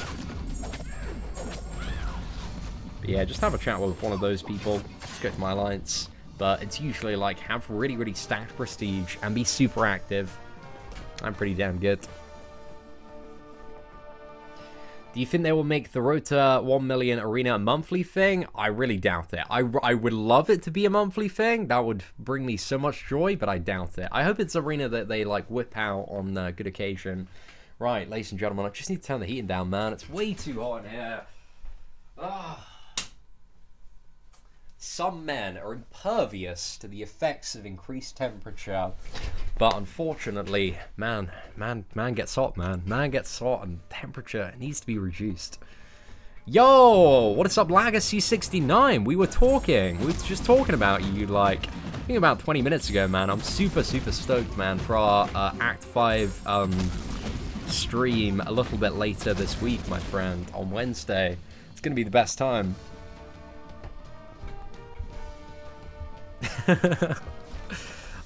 But But yeah, just have a chat with one of those people. Just go to my alliance. But it's usually like, have really, really stacked prestige and be super active. I'm pretty damn good. Do you think they will make the road to 1 million arena a monthly thing? I really doubt it. I would love it to be a monthly thing. That would bring me so much joy, but I doubt it. I hope it's arena that they like whip out on good occasion. Right, ladies and gentlemen, I just need to turn the heating down, man. It's way too hot in here. Ah. Some men are impervious to the effects of increased temperature, but unfortunately, man gets hot, man. Man gets hot, and temperature needs to be reduced. Yo, what is up, Legacy69? We were just talking about you, like, I think about 20 minutes ago, man. I'm super stoked, man, for our Act 5 stream a little bit later this week, my friend, on Wednesday. It's gonna be the best time.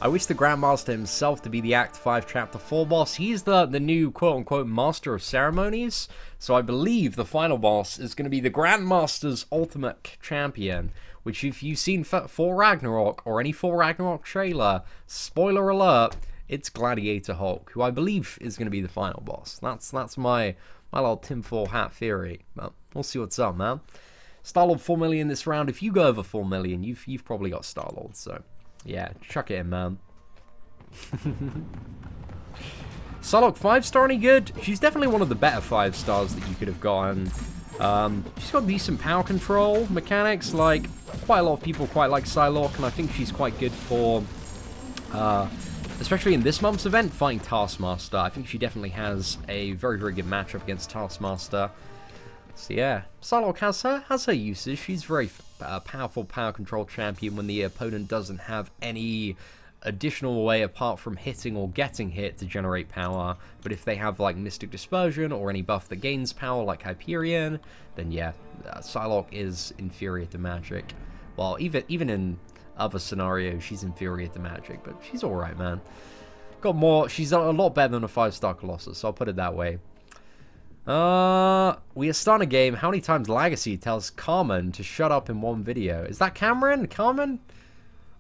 I wish the Grandmaster himself to be the Act 5 Chapter 4 boss. He's the new quote-unquote Master of Ceremonies. So I believe the final boss is going to be the Grandmaster's Ultimate Champion. Which, if you've seen 4 Ragnarok or any 4 Ragnarok trailer, spoiler alert, it's Gladiator Hulk, who I believe is going to be the final boss. That's my little tinfoil hat theory. But we'll see what's up, man. Star-Lord 4 million this round. If you go over 4 million, you've probably got Star-Lord. So, yeah, chuck it in, man. Psylocke 5-star any good? She's definitely one of the better 5-stars that you could have gotten. She's got decent power control mechanics. Like, quite a lot of people quite like Psylocke, and I think she's quite good for, especially in this month's event, fighting Taskmaster. I think she definitely has a very, very good matchup against Taskmaster. So yeah, Psylocke has her uses. She's a very powerful power control champion when the opponent doesn't have any additional way apart from hitting or getting hit to generate power. But if they have like Mystic Dispersion or any buff that gains power like Hyperion, then yeah, Psylocke is inferior to Magic. Well, even in other scenarios, she's inferior to Magic, but she's alright, man. Got more. She's a lot better than a 5-star Colossus, so I'll put it that way. We are starting a game. How many times Legacy tells Carmen to shut up in one video? Is that Cameron? Carmen?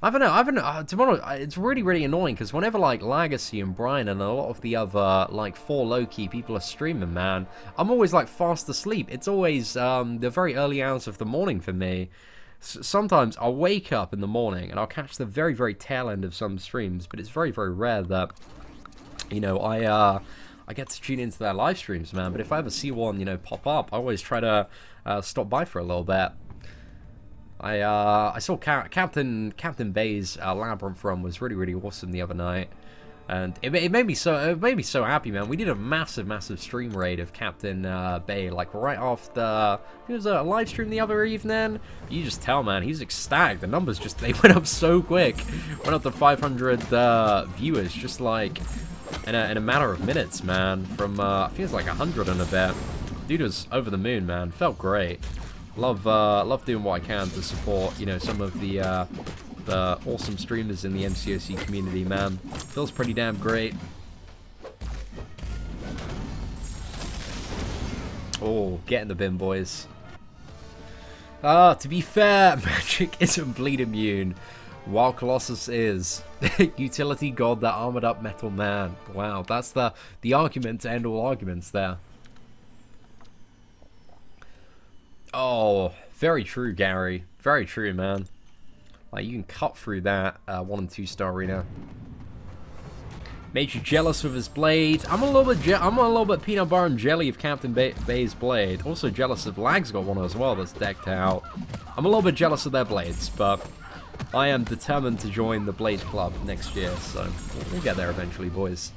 I don't know. To be honest, it's really, really annoying because whenever like Legacy and Brian and a lot of the other like 4 low-key people are streaming, man, I'm always like fast asleep. It's always the very early hours of the morning for me. Sometimes I'll wake up in the morning and I'll catch the very, very tail end of some streams, but it's very, very rare that, you know, I get to tune into their live streams, man. But if I ever see one, you know, pop up, I always try to stop by for a little bit. I saw Captain Bay's Labyrinth run was really, really awesome the other night, and it made me so happy, man. We did a massive stream raid of Captain Bay, like right after it was a live stream the other evening. You just tell, man, he's ecstatic. The numbers they went up so quick, went up to 500 viewers, just like. In a matter of minutes, man, from, I think it's like 100 and a bit. Dude was over the moon, man. Felt great. Love doing what I can to support, you know, some of the awesome streamers in the MCOC community, man. Feels pretty damn great. Oh, get in the bin, boys. To be fair, Magic isn't bleed immune. While Colossus is. Utility god, that armored up metal man. Wow, that's the argument to end all arguments there. Oh, very true, Gary. Very true, man. Like, you can cut through that 1 and 2-star arena. Made you jealous with his blade. I'm a little bit peanut butter and jelly of Captain Bay's blade. Also jealous of Lag's got one as well that's decked out. I'm a little bit jealous of their blades, but I am determined to join the Blade Club next year, so we'll get there eventually, boys.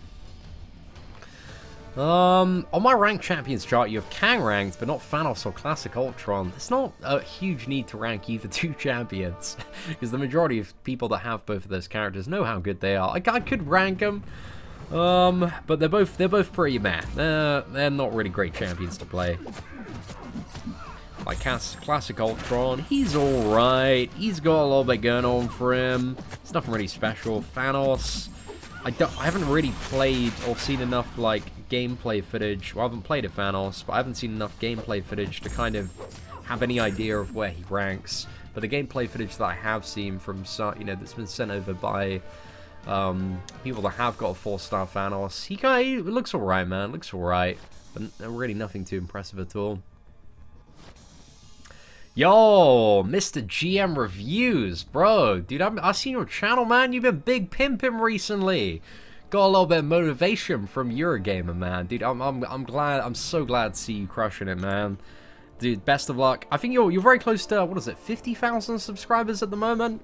On my ranked champions chart, you have Kang ranked, but not Thanos or Classic Ultron. It's not a huge need to rank either 2 champions, because the majority of people that have both of those characters know how good they are. I could rank them, but they're both pretty meh. They're not really great champions to play. Like Classic Ultron, he's alright. He's got a little bit going on for him. It's nothing really special. Thanos, I haven't really played or seen enough like gameplay footage. Well, I haven't played it, Thanos, but I haven't seen enough gameplay footage to kind of have any idea of where he ranks. But the gameplay footage that I have seen from, you know, that's been sent over by people that have got a 4-star Thanos, he looks alright, man. Looks alright, but really nothing too impressive at all. Yo, Mr. GM Reviews, bro, dude, I've seen your channel, man. You've been big pimping recently. Got a little bit of motivation from Eurogamer, man. Dude, I'm glad. I'm so glad to see you crushing it, man. Dude, best of luck. I think you're very close to, what is it, 50,000 subscribers at the moment?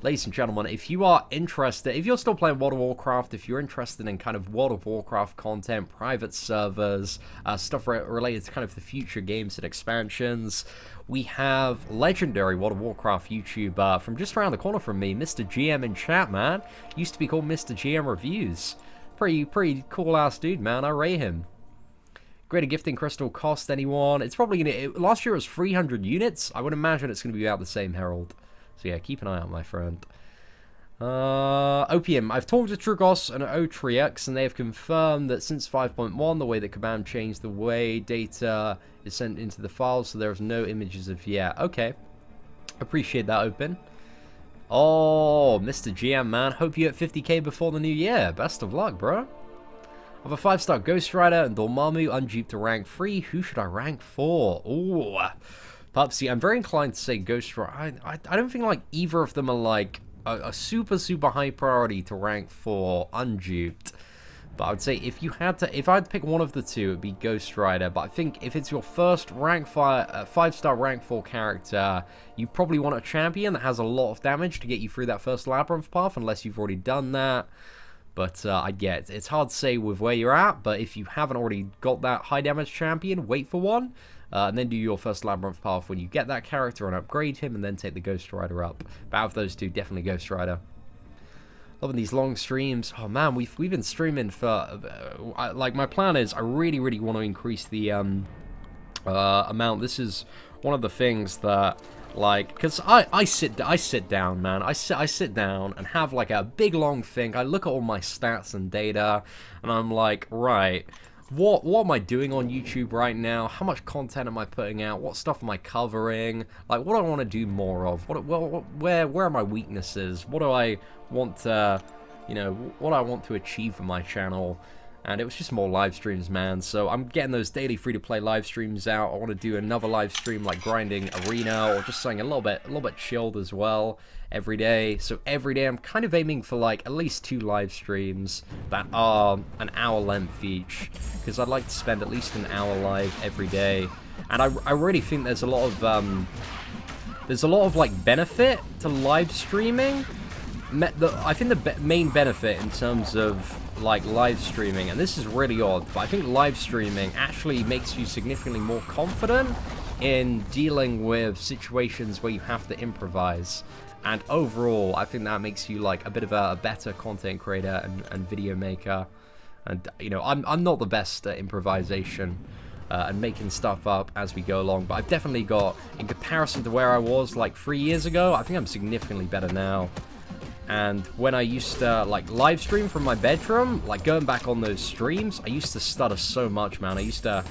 Ladies and gentlemen, if you are interested, if you're still playing World of Warcraft, if you're interested in kind of World of Warcraft content, private servers, stuff related to kind of the future games and expansions, we have legendary World of Warcraft YouTuber from just around the corner from me, Mr. GM in chat, man. Used to be called Mr. GM Reviews. Pretty cool ass dude, man. I rate him. Greater gifting crystal cost anyone? It's probably gonna. Last year it was 300 units. I would imagine it's gonna be about the same, Herald. So yeah, keep an eye out, my friend. Opium. I've talked to Trugos and Otrix, and they have confirmed that since 5.1, the way that Kabam changed the way data is sent into the files, so there's no images of yet. Okay. Appreciate that, Open. Oh, Mr. GM, man. Hope you hit 50k before the new year. Best of luck, bro. I have a 5-star Ghost Rider and Dormammu unduped to rank 3. Who should I rank 4? Ooh. Pupsy, I'm very inclined to say Ghost Rider. I don't think like either of them are like a super high priority to rank 4 unduped. But I would say if I had to pick one of the two, it'd be Ghost Rider. But I think if it's your first rank 5-star rank 4 character, you probably want a champion that has a lot of damage to get you through that first Labyrinth path, unless you've already done that. But I get it's hard to say with where you're at, but if you haven't already got that high damage champion, wait for one. And then do your first Labyrinth path when you get that character and upgrade him, and then take the Ghost Rider up. But out of those two, definitely Ghost Rider. Loving these long streams. Oh man, we've been streaming for like, my plan is I really want to increase the amount. This is one of the things that, like, because I sit down, man. I sit down and have like a big long think. I look at all my stats and data, and I'm like, right, what am I doing on YouTube right now? How much content am I putting out? What stuff am I covering? Like, what do I want to do more of? Where are my weaknesses? What do I want to, you know, what do I want to achieve for my channel? And it was just more live streams, man. So I'm getting those daily free-to-play live streams out. I want to do another live stream like grinding arena, or just something a little bit chilled as well every day. So every day I'm kind of aiming for like at least 2 live streams that are an hour length each, because I'd like to spend at least an hour live every day. And I really think there's a lot of like benefit to live streaming. I think the main benefit in terms of like live streaming, and this is really odd, but I think live streaming actually makes you significantly more confident in dealing with situations where you have to improvise. And overall, I think that makes you like a bit of a better content creator and video maker. And you know, I'm not the best at improvisation and making stuff up as we go along, but I've definitely got, in comparison to where I was like 3 years ago, I think I'm significantly better now. And when I used to like live stream from my bedroom, like going back on those streams, I used to stutter so much, man. I used to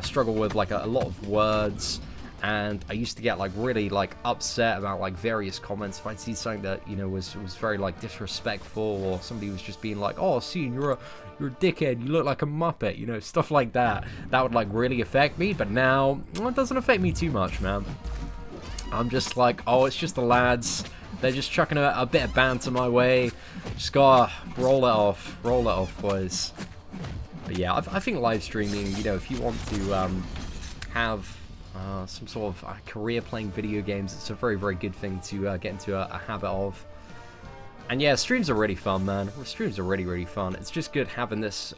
struggle with like a lot of words, and I used to get like really like upset about like various comments if I'd see something that, you know, was very like disrespectful, or somebody was just being like, oh, Sean, you're a dickhead, you look like a muppet, you know, stuff like that. That would like really affect me, but now it doesn't affect me too much, man. I'm just like, oh, it's just the lads. They're just chucking a bit of banter my way. Just gotta roll it off, boys. But yeah, I think live streaming, you know, if you want to have some sort of career playing video games, it's a very good thing to get into a habit of. And yeah, streams are really fun, man. Streams are really fun. It's just good having this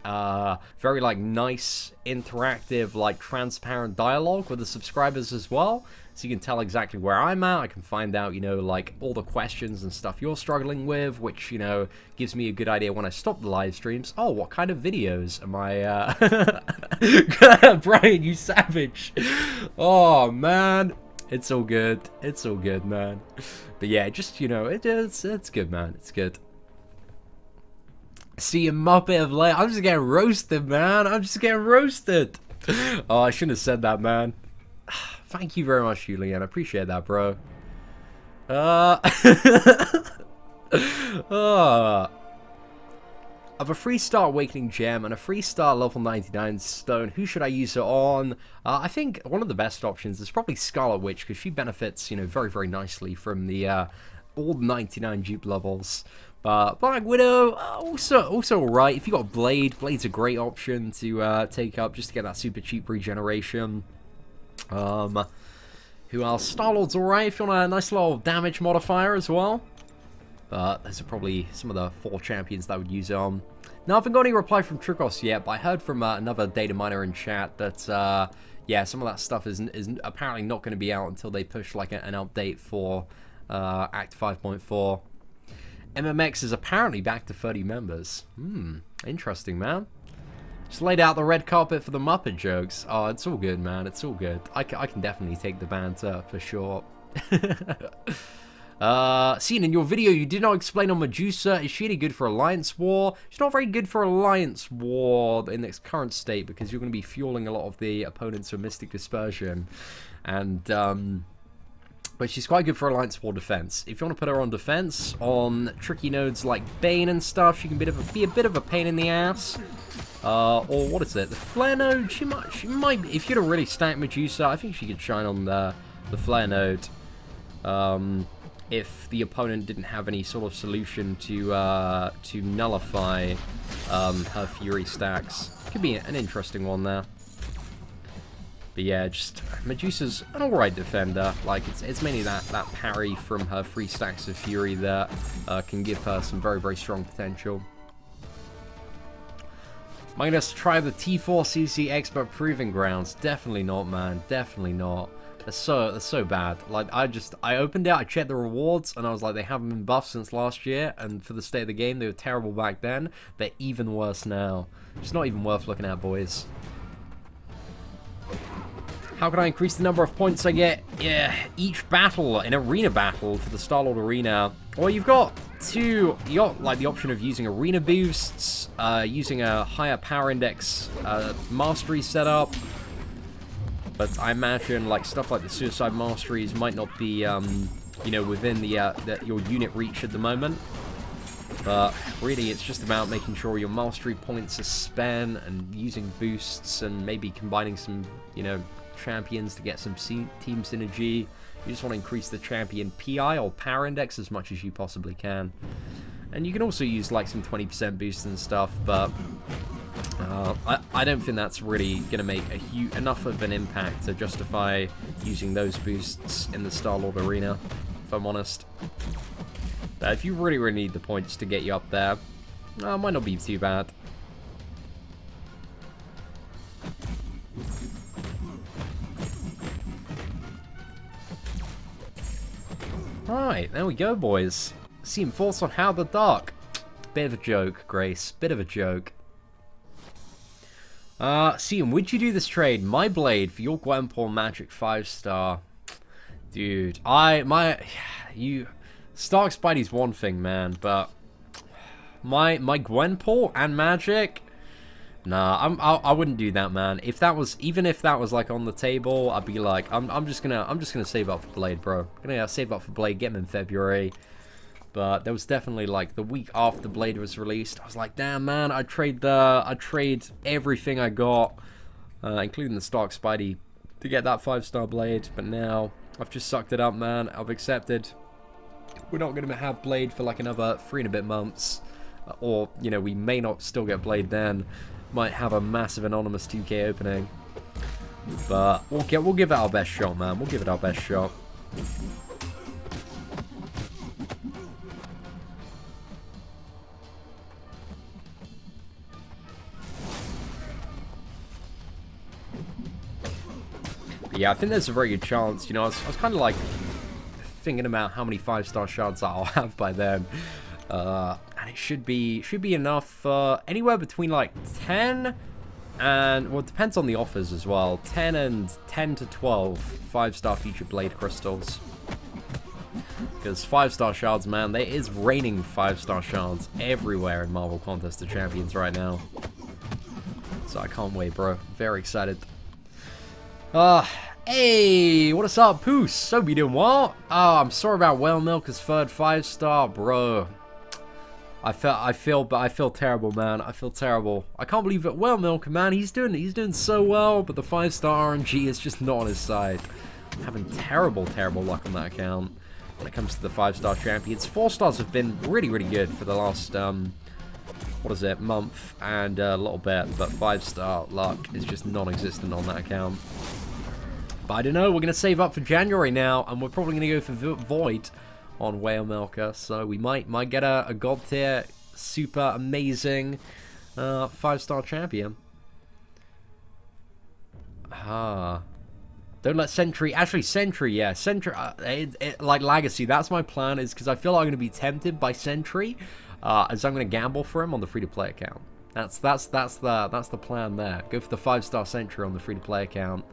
very like nice, interactive, like transparent dialogue with the subscribers as well. So you can tell exactly where I'm at. I can find out, you know, like all the questions and stuff you're struggling with, which, you know, gives me a good idea when I stop the live streams. Oh, what kind of videos am I, Brian, you savage. Oh, man. It's all good. It's all good, man. But yeah, just, you know, it's good, man. It's good. See a Muppet of late. I'm just getting roasted, man. I'm just getting roasted. Oh, I shouldn't have said that, man. Thank you very much, Julian. I appreciate that, bro. Of a 3-star Awakening Gem and a 3-star level 99 Stone, who should I use it on? I think one of the best options is probably Scarlet Witch, because she benefits, you know, very, very nicely from the all 99 dupe levels. But Black Widow, also alright. If you got Blade, Blade's a great option to take up just to get that super cheap regeneration. Who else? Star-Lord's alright if you want a nice little damage modifier as well. But those are probably some of the 4 champions that I would use it on. Now, I haven't got any reply from Cutoffs yet, but I heard from another data miner in chat that, yeah, some of that stuff is apparently not going to be out until they push, like, an update for Act 5.4. MMX is apparently back to 30 members. Interesting, man. Just laid out the red carpet for the Muppet jokes. Oh, it's all good, man. It's all good. I can definitely take the banter, for sure. Seen in your video, you did not explain on Medusa. Is she any good for Alliance War? She's not very good for Alliance War in its current state, because you're going to be fueling a lot of the opponents with Mystic Dispersion. And, but she's quite good for Alliance War defense. If you want to put her on defense, on tricky nodes like Bane and stuff, she can be a bit of a pain in the ass. Or what is it? The Flare node, she might, if you'd have really stacked Medusa, I think she could shine on the Flare node. If the opponent didn't have any sort of solution to nullify her Fury stacks. Could be an interesting one there. But yeah, just Medusa's an alright defender. Like, it's mainly that parry from her 3 stacks of Fury that can give her some very, very strong potential. Am I going to try the T4 CC Expert Proving Grounds? Definitely not, man. Definitely not. That's so bad. Like, I opened it, I checked the rewards, and I was like, they haven't been buffed since last year, and for the state of the game, they were terrible back then. They're even worse now. It's not even worth looking at, boys. How can I increase the number of points I get? Yeah, each battle, an arena battle for the Star-Lord Arena. Well, you got like the option of using arena boosts, using a higher power index mastery setup. But I imagine like stuff like the Suicide Masteries might not be, you know, within your unit reach at the moment. But really, it's just about making sure your mastery points are spent and using boosts and maybe combining some, you know, champions to get some team synergy. You just want to increase the champion PI or power index as much as you possibly can. And you can also use like some 20% boosts and stuff, but I don't think that's really going to make enough of an impact to justify using those boosts in the Star-Lord Arena, if I'm honest. But if you really, really need the points to get you up there, it might not be too bad. Right, there we go, boys. Seeing thoughts on How the Dark. Bit of a joke, Grace. Bit of a joke. Seeing, would you do this trade? My Blade for your Gwenpool Magic 5-star. Dude, Stark Spidey's one thing, man, but my Gwenpool and Magic, nah, I wouldn't do that, man. Even if that was like on the table, I'd be like, I'm just gonna save up for Blade, bro. I'm gonna save up for Blade, get him in February. But there was definitely like the week after Blade was released, I was like, damn, man, I'd trade everything I got, including the Stark Spidey, to get that 5-star Blade. But now I've just sucked it up, man. I've accepted. We're not going to have Blade for like another 3 and a bit months. Or, you know, we may not still get Blade then. Might have a massive anonymous 2K opening. But we'll give it our best shot, man. We'll give it our best shot. But yeah, I think there's a very good chance. You know, I was kind of like thinking about how many 5-star shards I'll have by then, and it should be enough. Anywhere between like 10 and, well, it depends on the offers as well. 10 and 10 to 12 5-star featured Blade crystals. Because 5-star shards, man, there is raining 5-star shards everywhere in Marvel Contest of Champions right now. So I can't wait, bro. Very excited. Hey, what's up, Poos? So be doing what? Oh, I'm sorry about Whale Milker's third 5-star, bro. I feel terrible, man. I feel terrible. I can't believe it. Whale Milker, man, he's doing so well, but the 5-star RNG is just not on his side. I'm having terrible luck on that account when it comes to the 5-star champions. 4-stars have been really good for the last what is it, month and a little bit, but 5-star luck is just non-existent on that account. But I don't know, we're going to save up for January now, and we're probably going to go for Void on Whale Milker, so we might get a god tier, super amazing 5-star champion. Don't let Sentry, actually Sentry, yeah, Sentry, like Legacy, that's my plan, is because I feel like I'm going to be tempted by Sentry, as I'm going to gamble for him on the free-to-play account. That's the plan there. Go for the 5-star Sentry on the free-to-play account.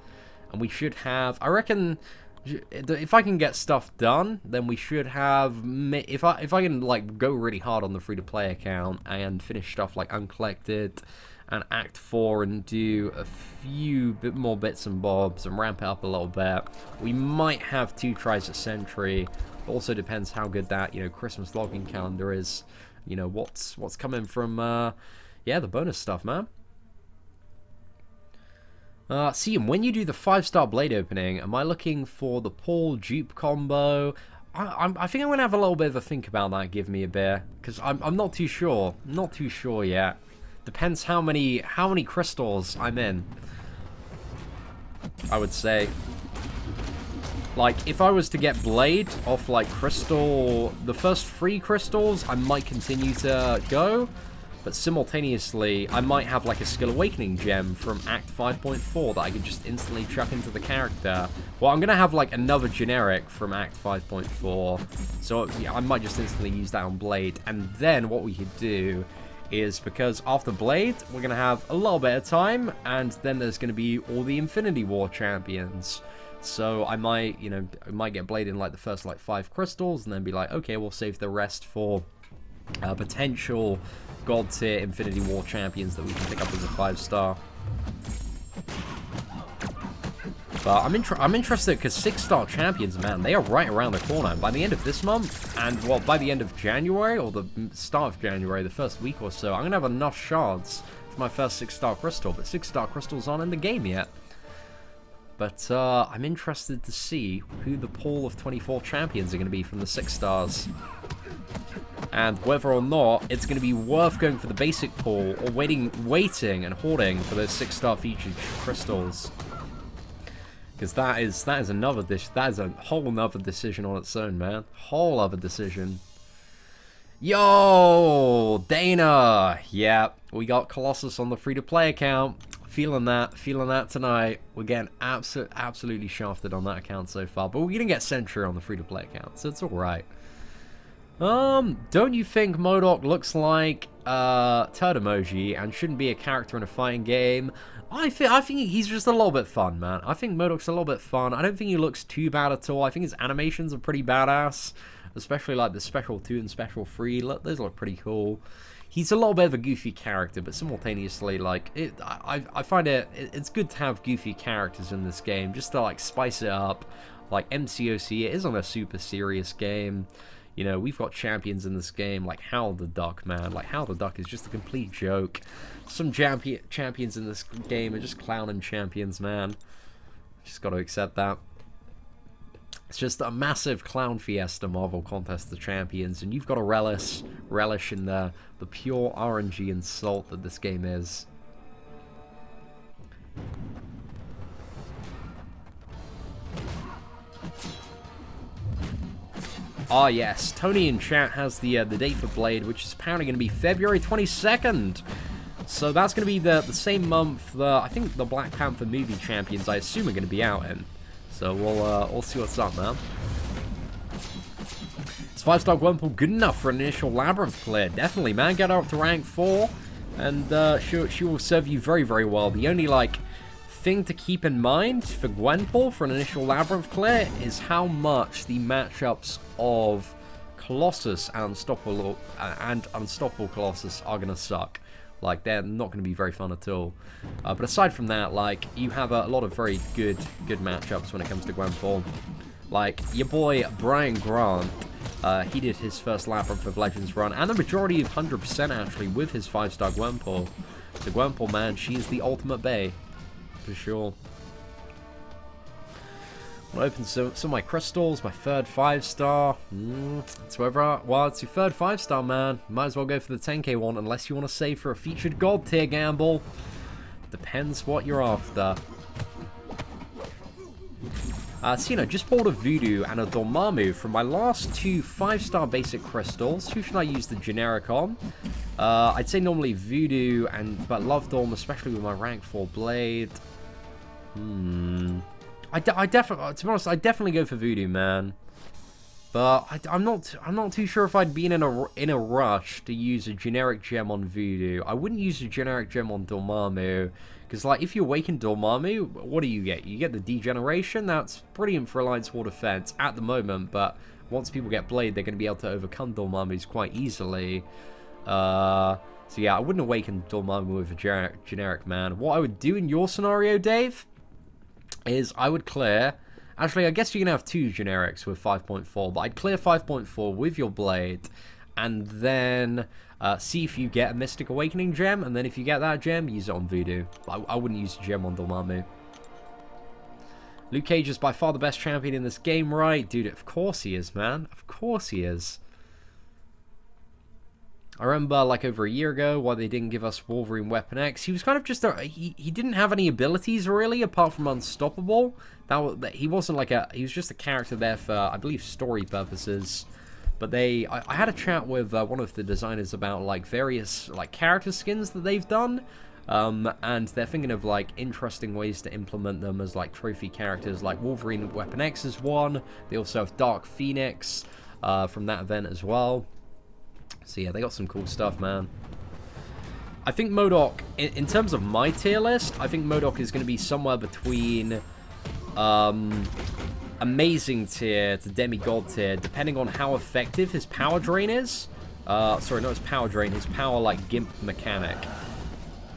And we should have, I reckon, if I can get stuff done, then we should have, if I can, like, go really hard on the free-to-play account and finish stuff like Uncollected and Act 4 and do a few more bits and bobs and ramp it up a little bit, we might have 2 tries at Sentry. It also depends how good that, you know, Christmas login calendar is. You know, what's coming from, yeah, the bonus stuff, man. See, and when you do the 5-star blade opening, am I looking for the Paul dupe combo? I think I'm going to have a little bit of a think about that, give me a beer. Because I'm not too sure. Not too sure yet. Depends how many crystals I'm in. I would say. Like, if I was to get blade off, like, crystal... The first 3 crystals, I might continue to go. But simultaneously, I might have like a Skill Awakening gem from Act 5.4 that I could just instantly chuck into the character. Well, I'm going to have like another generic from Act 5.4, so yeah, I might just instantly use that on Blade. And then what we could do is, because after Blade, we're going to have a little bit of time, and then there's going to be all the Infinity War champions. So I might, you know, I might get Blade in like the first like 5 crystals, and then be like, okay, we'll save the rest for potential god tier Infinity War champions that we can pick up as a 5-star. But I'm interested because 6-star champions, man, they are right around the corner. By the end of this month, and well, by the end of January, or the start of January, the first week or so, I'm going to have enough shards for my first 6-star crystal. But 6-star crystals aren't in the game yet. But I'm interested to see who the pool of 24 champions are going to be from the 6 stars. And whether or not it's going to be worth going for the basic pool or waiting and hoarding for those 6-star featured crystals. Because that is another that is a whole nother decision on its own, man. Whole other decision. Yo, Dana. Yeah, we got Colossus on the free-to-play account. Feeling that tonight. We're getting absolutely shafted on that account so far, but we're gonna get Sentry on the free-to-play account, so it's all right. Don't you think MODOK looks like turd emoji and shouldn't be a character in a fighting game? I think he's just a little bit fun, man. I think MODOK's a little bit fun. I don't think he looks too bad at all. I think his animations are pretty badass, especially like the Special 2 and Special 3. Those look pretty cool. He's a little bit of a goofy character, but simultaneously, like, I find it's good to have goofy characters in this game, just to, like, spice it up. Like, MCOC, it isn't a super serious game. You know, we've got champions in this game, like Howl the Duck, man. Like, Howl the Duck is just a complete joke. Some champions in this game are just clowning champions, man. Just gotta accept that. It's just a massive clown fiesta Marvel Contest of Champions, and you've got to relish in the pure RNG insult that this game is. Ah yes, Tony in chat has the date for Blade, which is apparently going to be February 22nd. So that's going to be the same month that I think the Black Panther movie champions, I assume, are going to be out in. So we'll see what's up, man. Is 5-star Gwenpool good enough for an initial Labyrinth clear? Definitely, man. Get her up to rank 4, and she will serve you very, very well. The only, like, thing to keep in mind for Gwenpool for an initial Labyrinth clear is how much the matchups of Colossus and Unstoppable Colossus are going to suck. Like, they're not going to be very fun at all. But aside from that, like, you have a lot of very good matchups when it comes to Gwenpool. Like, your boy Brian Grant, he did his first Labyrinth of Legends run, and the majority of 100% actually with his 5-star Gwenpool. So Gwenpool, man, she is the ultimate bae, for sure. I'll open some of my crystals, my third 5-star. It's whether, well, it's your third 5-star, man. Might as well go for the 10k one, unless you want to save for a featured gold tier gamble. Depends what you're after. So, you know, just bought a Voodoo and a Dormammu from my last 2 5-star basic crystals. Who should I use the generic on? I'd say normally Voodoo, but love Dorm, especially with my rank 4 blade. I definitely, to be honest, I'd definitely go for Voodoo, man. But I'm not too sure if I'd be in a rush to use a generic gem on Voodoo. I wouldn't use a generic gem on Dormammu, because like if you awaken Dormammu, what do you get? You get the degeneration. That's brilliant for Alliance War defense at the moment, but once people get Blade, they're going to be able to overcome Dormammu's quite easily. So yeah, I wouldn't awaken Dormammu with a generic, man. What I would do in your scenario, Dave, is I would clear... Actually, I guess you can have 2 generics with 5.4, but I'd clear 5.4 with your Blade, and then see if you get a Mystic Awakening gem, and then if you get that gem, use it on Voodoo. I wouldn't use a gem on Dormammu. Luke Cage is by far the best champion in this game, right? Dude, of course he is, man. Of course he is. I remember, like, over a year ago, why they didn't give us Wolverine Weapon X. He was kind of just a... He didn't have any abilities, really, apart from Unstoppable. He wasn't like a... He was just a character there for, I believe, story purposes. But I had a chat with one of the designers about, like, various, like, character skins that they've done. And they're thinking of, like, interesting ways to implement them as, like, trophy characters. Like, Wolverine Weapon X is one. They also have Dark Phoenix from that event as well. So yeah, they got some cool stuff, man. I think MODOK, in terms of my tier list, I think MODOK is going to be somewhere between amazing tier to demigod tier, depending on how effective his power drain is. Sorry, not his power drain, his power, like, gimp mechanic.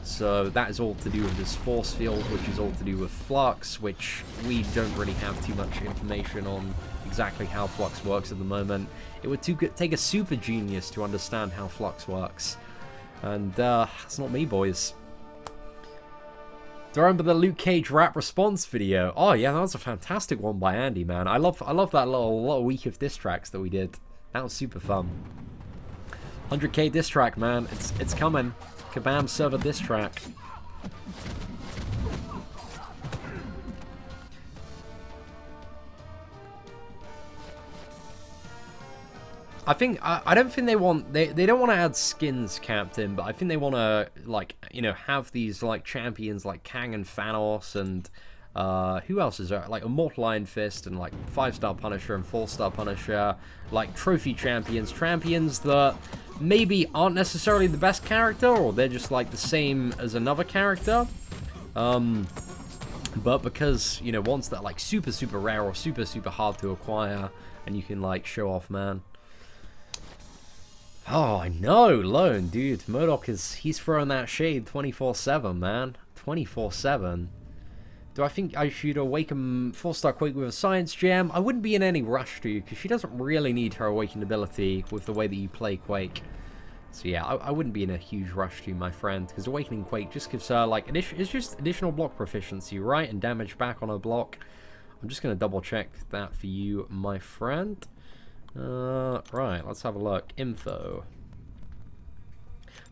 So that is all to do with his force field, which is all to do with Flux, which we don't really have too much information on exactly how Flux works at the moment. It would take a super genius to understand how Flux works. And, it's not me, boys. Do I remember the Luke Cage rap response video? Oh, yeah, that was a fantastic one by Andy, man. I love that little week of diss tracks that we did. That was super fun. 100k diss track, man. It's coming. Kabam server diss track. I don't think they want, they don't want to add skins, Captain, but I think they want to, like, you know, have these, like, champions like Kang and Thanos and, who else is there? Like, Immortal Iron Fist and, like, 5-star Punisher and 4-star Punisher, like, trophy champions that maybe aren't necessarily the best character, or they're just, like, the same as another character, but because, you know, ones that are, like, super, super rare or super, super hard to acquire, and you can, like, show off, man. Oh, I know, Lone, dude. MODOK he's throwing that shade 24/7, man. 24/7. Do I think I should awaken 4-star Quake with a Science Gem? I wouldn't be in any rush to, because she doesn't really need her awakened ability with the way that you play Quake. So yeah, I wouldn't be in a huge rush to, my friend, because awakening Quake just gives her, like, it's just additional block proficiency, right? And damage back on her block. I'm just going to double check that for you, my friend. Right, let's have a look. Info.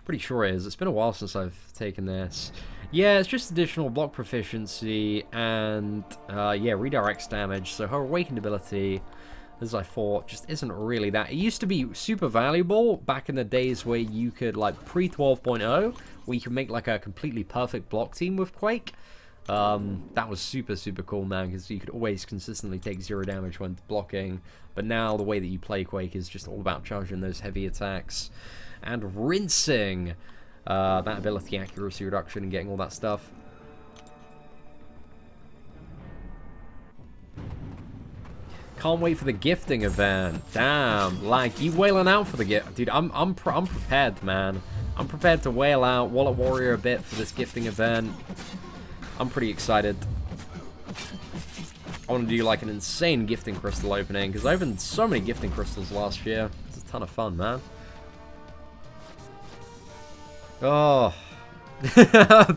Pretty sure it is. It's been a while since I've taken this. Yeah, it's just additional block proficiency and, yeah, redirects damage. So her awakened ability, as I thought, just isn't really that. It used to be super valuable back in the days where you could, like, pre-12.0, where you could make, like, a completely perfect block team with Quake. That was super, super cool, man, because you could always consistently take 0 damage when blocking. But now the way that you play Quake is just all about charging those heavy attacks and rinsing that ability accuracy reduction and getting all that stuff. Can't wait for the gifting event. Damn, like, you wailing out for the gift, dude. I'm prepared, man. I'm prepared to whale out Wallet Warrior a bit for this gifting event. I'm pretty excited. I want to do like an insane gifting crystal opening, because I opened so many gifting crystals last year. It's a ton of fun, man. Oh,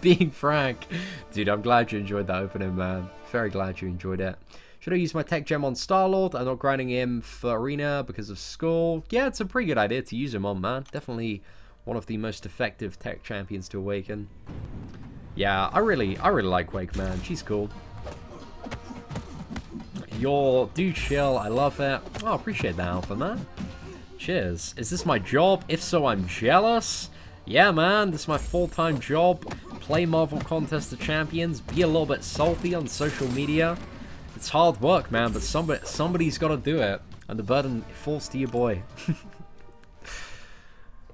being frank. Dude, I'm glad you enjoyed that opening, man. Very glad you enjoyed it. Should I use my tech gem on Star-Lord? I'm not grinding him for Arena because of school. Yeah, it's a pretty good idea to use him on, man. Definitely one of the most effective tech champions to awaken. Yeah, I really like Quake, man. She's cool. Do chill. I love it. Oh, appreciate that, Alpha, man. Cheers. Is this my job? If so, I'm jealous. Yeah, man. This is my full-time job. Play Marvel Contest of Champions. Be a little bit salty on social media. It's hard work, man, but somebody's got to do it. And the burden falls to your boy.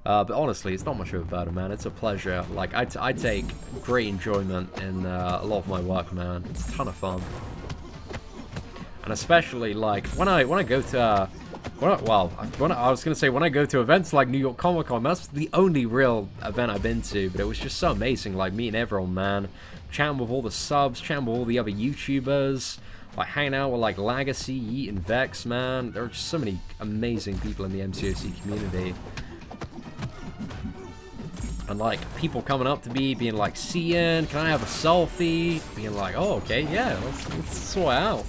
But honestly, it's not much of a burden, man. It's a pleasure. Like, I take great enjoyment in a lot of my work, man. It's a ton of fun. And especially, like, when I go to... when I go to events like New York Comic Con, that's the only real event I've been to, but it was just so amazing, like, meeting everyone, man. Chatting with all the subs, chatting with all the other YouTubers, like, hanging out with, like, Legacy, Yeet, and Vex, man. There are just so many amazing people in the MCOC community. And, like, people coming up to me, being like, Cian, can I have a selfie? Being like, oh, okay, yeah, let's sort it out.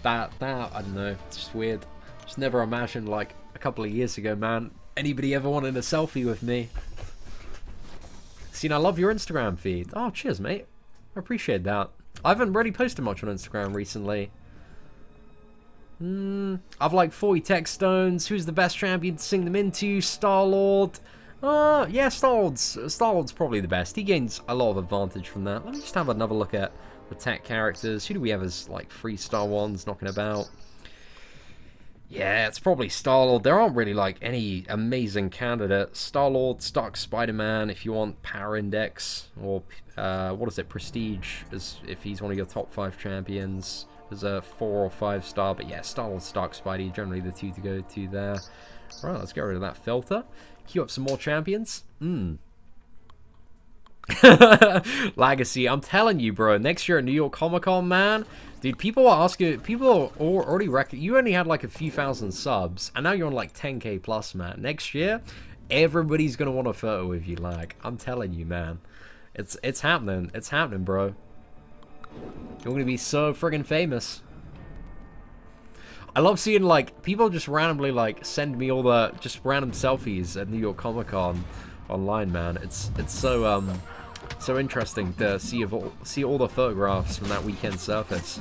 That, I don't know, it's just weird. Just never imagined, like, a couple of years ago, man, anybody ever wanted a selfie with me. Cian, I love your Instagram feed. Oh, cheers, mate. I appreciate that. I haven't really posted much on Instagram recently. I've like 40 tech stones. Who's the best champion to sing them into? Star-Lord. Yeah, Star-Lord's probably the best. He gains a lot of advantage from that. Let me just have another look at the tech characters. Who do we have as like 3-star ones knocking about? Yeah, it's probably Star-Lord. There aren't really like any amazing candidates. Star-Lord, Stark Spider-Man if you want Power Index, or what is it, Prestige, as if he's one of your top 5 champions. There's a 4 or 5-star, but yeah, Star-Lord, Stark Spidey, generally the two to go to there. Right, let's get rid of that filter. Queue up some more champions. Legacy, I'm telling you, bro, next year at New York Comic Con, man, dude, people are asking, people are already reckon you only had like a few thousand subs, and now you're on like 10k plus, man. Next year, everybody's gonna want a photo with you, like, I'm telling you, man. It's happening, bro. You're gonna be so friggin' famous. I love seeing, like, people just randomly, like, send me all the just random selfies at New York Comic Con online, man. It's so interesting to see all the photographs from that weekend surface.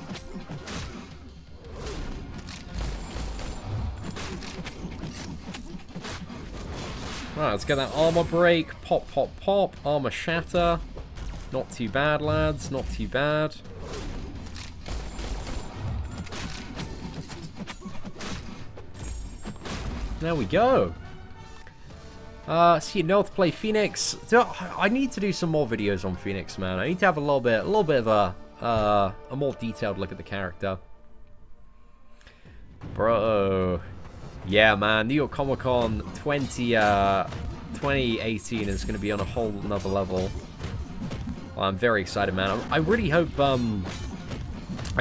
Right, let's get that armor break. Pop, pop, pop. Armor shatter. Not too bad, lads. Not too bad. There we go. See, no to play Phoenix. I need to do some more videos on Phoenix, man. I need to have a little bit of a more detailed look at the character. Bro. Yeah, man. New York Comic Con 2018 is going to be on a whole nother level. Well, I'm very excited, man. I really hope, I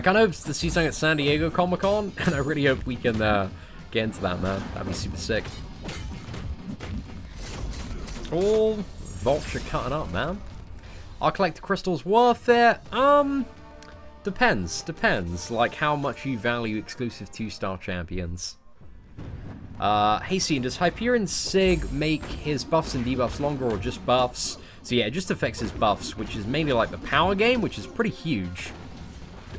kind of hope to see something at San Diego Comic Con, and I really hope we can, get into that, man. That'd be super sick. Oh, Vulture cutting up, man. Are collector crystals worth it? Depends. Like, how much you value exclusive 2-star champions. Hey, Cian, does Hyperion Sig make his buffs and debuffs longer, or just buffs? So yeah, it just affects his buffs, which is mainly like the power gain, which is pretty huge.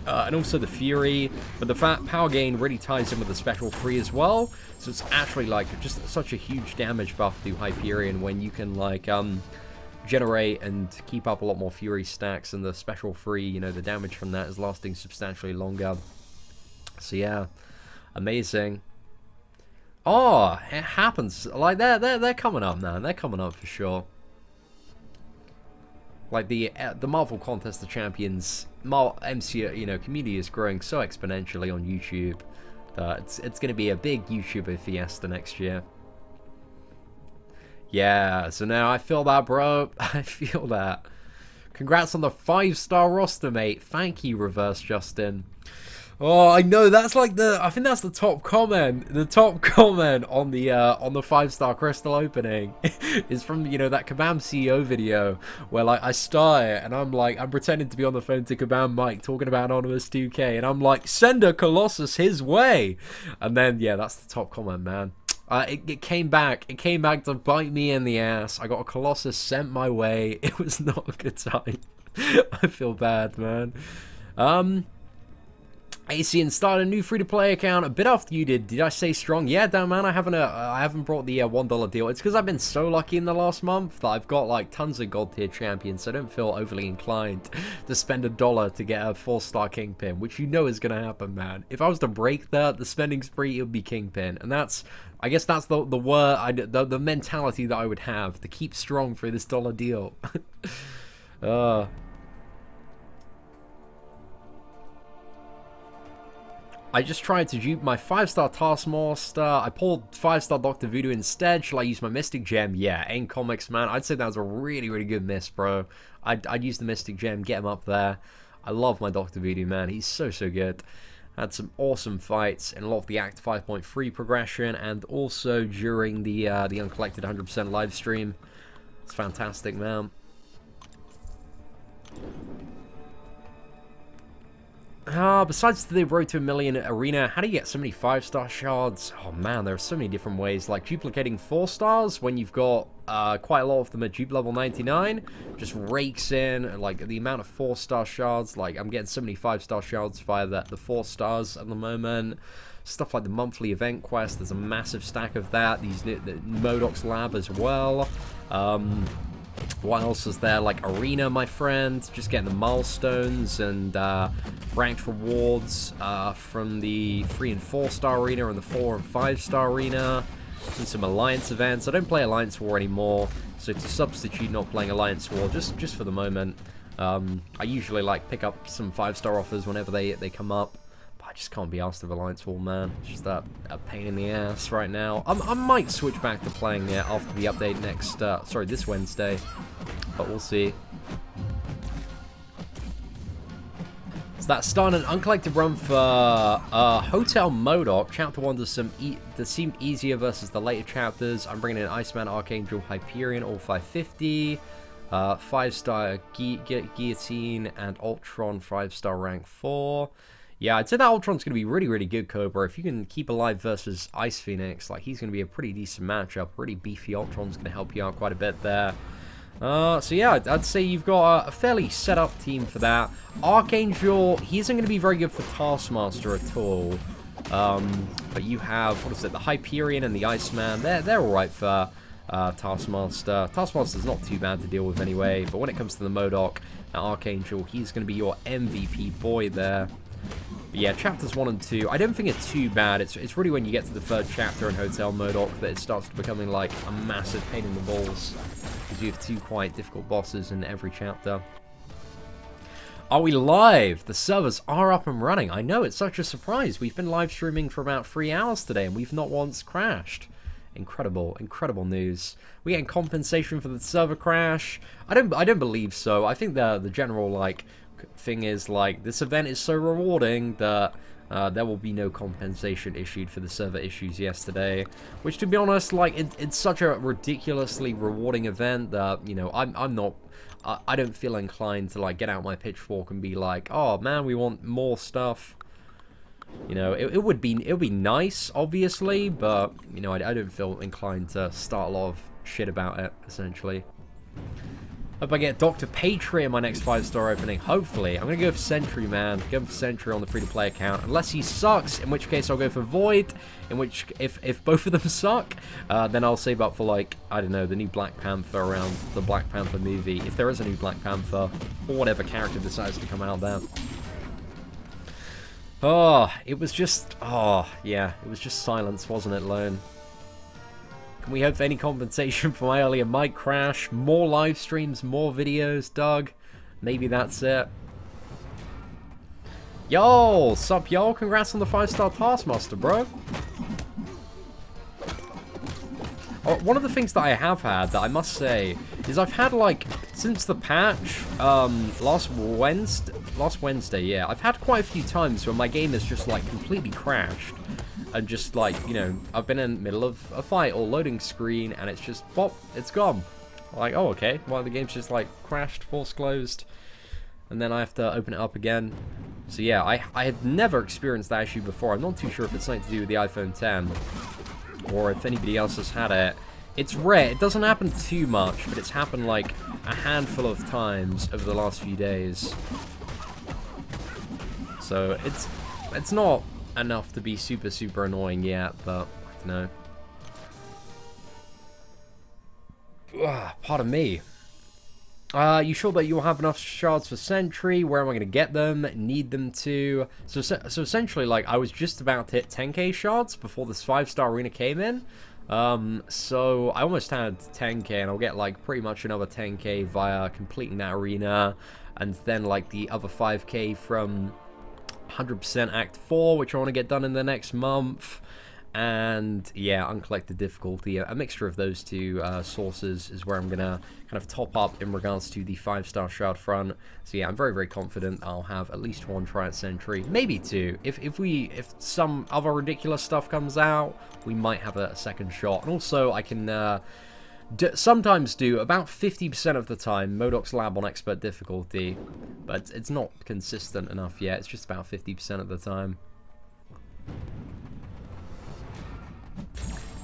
And also the Fury, but the power gain really ties in with the Special 3 as well, so it's actually like just such a huge damage buff through Hyperion when you can like generate and keep up a lot more Fury stacks, and the Special 3, you know, the damage from that is lasting substantially longer. So yeah, amazing. Oh, it happens. Like they're coming up, man. They're coming up for sure. Like the Marvel Contest of Champions, MCU, you know, community is growing so exponentially on YouTube that it's going to be a big YouTuber fiesta next year. Yeah, so now I feel that, bro. I feel that. Congrats on the 5-star roster, mate. Thank you, Reverse Justin. Oh, I know, that's like I think that's the top comment. The top comment on the 5-star crystal opening is from, you know, that Kabam CEO video where, like, I start it and I'm like, I'm pretending to be on the phone to Kabam Mike talking about Anonymous 2K and I'm like, send a Colossus his way. And then, yeah, that's the top comment, man. It came back. It came back to bite me in the ass. I got a Colossus sent my way. It was not a good time. I feel bad, man. ACN started a new free-to-play account a bit after you did. Did I say strong? Yeah, damn man, I haven't brought the $1 deal. It's because I've been so lucky in the last month that I've got like tons of gold tier champions, so I don't feel overly inclined to spend $1 to get a 4-star Kingpin, which you know is gonna happen, man. If I was to break the spending spree, it would be Kingpin, and I guess that's the mentality that I would have to keep strong for this $1 deal. I just tried to dupe my 5-star Taskmaster. I pulled 5-star Dr. Voodoo instead. Shall I use my Mystic Gem? Yeah, AIM Comics, man. I'd say that was a really, really good miss, bro. I'd use the Mystic Gem, get him up there. I love my Dr. Voodoo, man. He's so, so good. Had some awesome fights in a lot of the Act 5.3 progression and also during the Uncollected 100% live stream. It's fantastic, man. Besides the Road to a Million Arena, how do you get so many 5-star shards? Oh man, there are so many different ways, like duplicating 4 stars when you've got quite a lot of them at dupe level 99, just rakes in, like, the amount of 4-star shards. Like, I'm getting so many 5-star shards via the 4 stars at the moment. Stuff like the monthly event quest, there's a massive stack of that. The Modoc's Lab as well. What else is there? Like Arena, my friend. Just getting the milestones and ranked rewards from the 3- and 4-star arena and the 4- and 5-star arena. And some Alliance events. I don't play Alliance War anymore, so to substitute not playing Alliance War, just for the moment, I usually like pick up some 5-star offers whenever they come up. I just can't be asked of Alliance War, man. It's just a pain in the ass right now. I might switch back to playing it after the update this Wednesday, but we'll see. So that's starting an uncollected run for Hotel Modoc. Chapter 1 does seem easier versus the later chapters. I'm bringing in Iceman, Archangel, Hyperion, all 550. 5-star Guillotine and Ultron, 5-star rank 4. Yeah, I'd say that Ultron's going to be really, really good, Cobra. If you can keep alive versus Ice Phoenix, like, he's going to be a pretty decent matchup. Really beefy Ultron's going to help you out quite a bit there. So yeah, I'd say you've got a fairly set-up team for that. Archangel, he isn't going to be very good for Taskmaster at all. But you have, what is it, the Hyperion and the Iceman. They're alright for Taskmaster. Taskmaster's not too bad to deal with anyway, but when it comes to the Modoc, Archangel, he's going to be your MVP boy there. But yeah, chapters 1 and 2, I don't think it's too bad. It's really when you get to the 3rd chapter in Hotel Modoc that it starts becoming like a massive pain in the balls, because you have 2 quite difficult bosses in every chapter. Are we live? The servers are up and running. I know, it's such a surprise. We've been live streaming for about 3 hours today and we've not once crashed. Incredible, incredible news. We getting compensation for the server crash? I don't believe so. I think the general like thing is, like, this event is so rewarding that there will be no compensation issued for the server issues yesterday, which, to be honest, like, it's such a ridiculously rewarding event that, you know, I don't feel inclined to, like, get out my pitchfork and be like, oh man, we want more stuff. You know, it would be nice, obviously, but, you know, I don't feel inclined to start a lot of shit about it, essentially. Hope I get Dr. Patri in my next 5-star opening. Hopefully. I'm going to go for Sentry, man. Go for Sentry on the free-to-play account. Unless he sucks, in which case I'll go for Void. In which, if both of them suck, then I'll save up for, like, I don't know, the new Black Panther around the Black Panther movie. If there is a new Black Panther, or whatever character decides to come out there. Oh, it was just, oh, yeah. It was just silence, wasn't it, Lone? Can we hope for any compensation for my earlier mic crash? More live streams, more videos, Doug? Maybe that's it. Yo, sup, y'all? Congrats on the 5-star Taskmaster, bro. One of the things that I have had, that I must say, is I've had, like, since the patch, last Wednesday, yeah, I've had quite a few times where my game has just, like, completely crashed. And just, like, you know, I've been in the middle of a fight or loading screen, and it's just, pop, it's gone. Like, oh, okay, well, the game's just, like, crashed, force closed, and then I have to open it up again. So, yeah, I had never experienced that issue before. I'm not too sure if it's something to do with the iPhone 10. Or if anybody else has had it. It's rare. It doesn't happen too much, but it's happened like a handful of times over the last few days. So it's not enough to be super, super annoying yet, but I don't know. Pardon me. You sure that you'll have enough shards for Sentry? Where am I going to get them? Need them to? So essentially, like, I was just about to hit 10k shards before this 5-star arena came in. So I almost had 10k, and I'll get, like, pretty much another 10k via completing that arena. And then, like, the other 5k from 100% Act 4, which I want to get done in the next month. And yeah, uncollected difficulty, a mixture of those two sources is where I'm gonna kind of top up in regards to the 5-star shard front. So yeah, I'm very, very confident I'll have at least one try at Sentry, maybe two. If some other ridiculous stuff comes out, we might have a second shot. And also, I can sometimes do about 50% of the time Modoc's Lab on expert difficulty, but it's not consistent enough yet. It's just about 50% of the time.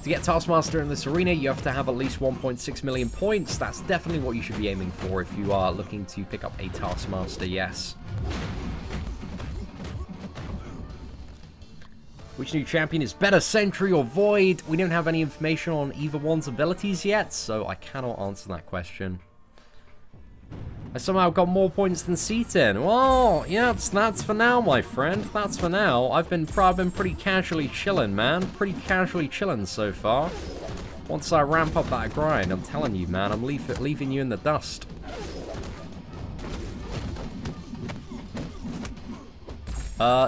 To get Taskmaster in this arena, you have to have at least 1.6 million points. That's definitely what you should be aiming for if you are looking to pick up a Taskmaster, yes. Which new champion is better, Sentry or Void? We don't have any information on either one's abilities yet, so I cannot answer that question. I somehow got more points than Seaton. Well, yeah, that's for now, my friend. That's for now. I've been pretty casually chilling, man. Pretty casually chilling so far. Once I ramp up that grind, I'm telling you, man, I'm leaving you in the dust.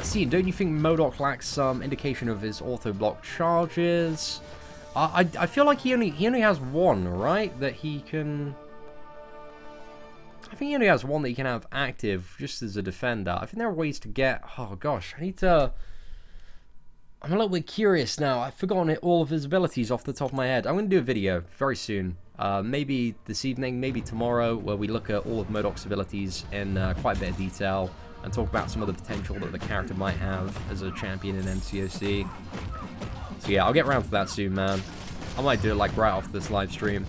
Seaton, don't you think Modoc lacks some indication of his auto-block charges? I feel like he only has one, right? That he can... I think he only has one that he can have active just as a defender. I think there are ways to get... Oh, gosh. I'm a little bit curious now. I've forgotten all of his abilities off the top of my head. I'm going to do a video very soon. Maybe this evening, maybe tomorrow, where we look at all of Modoc's abilities in quite a bit of detail and talk about some of the potential that the character might have as a champion in MCOC. So yeah, I'll get around to that soon, man. I might do it like right off this live stream.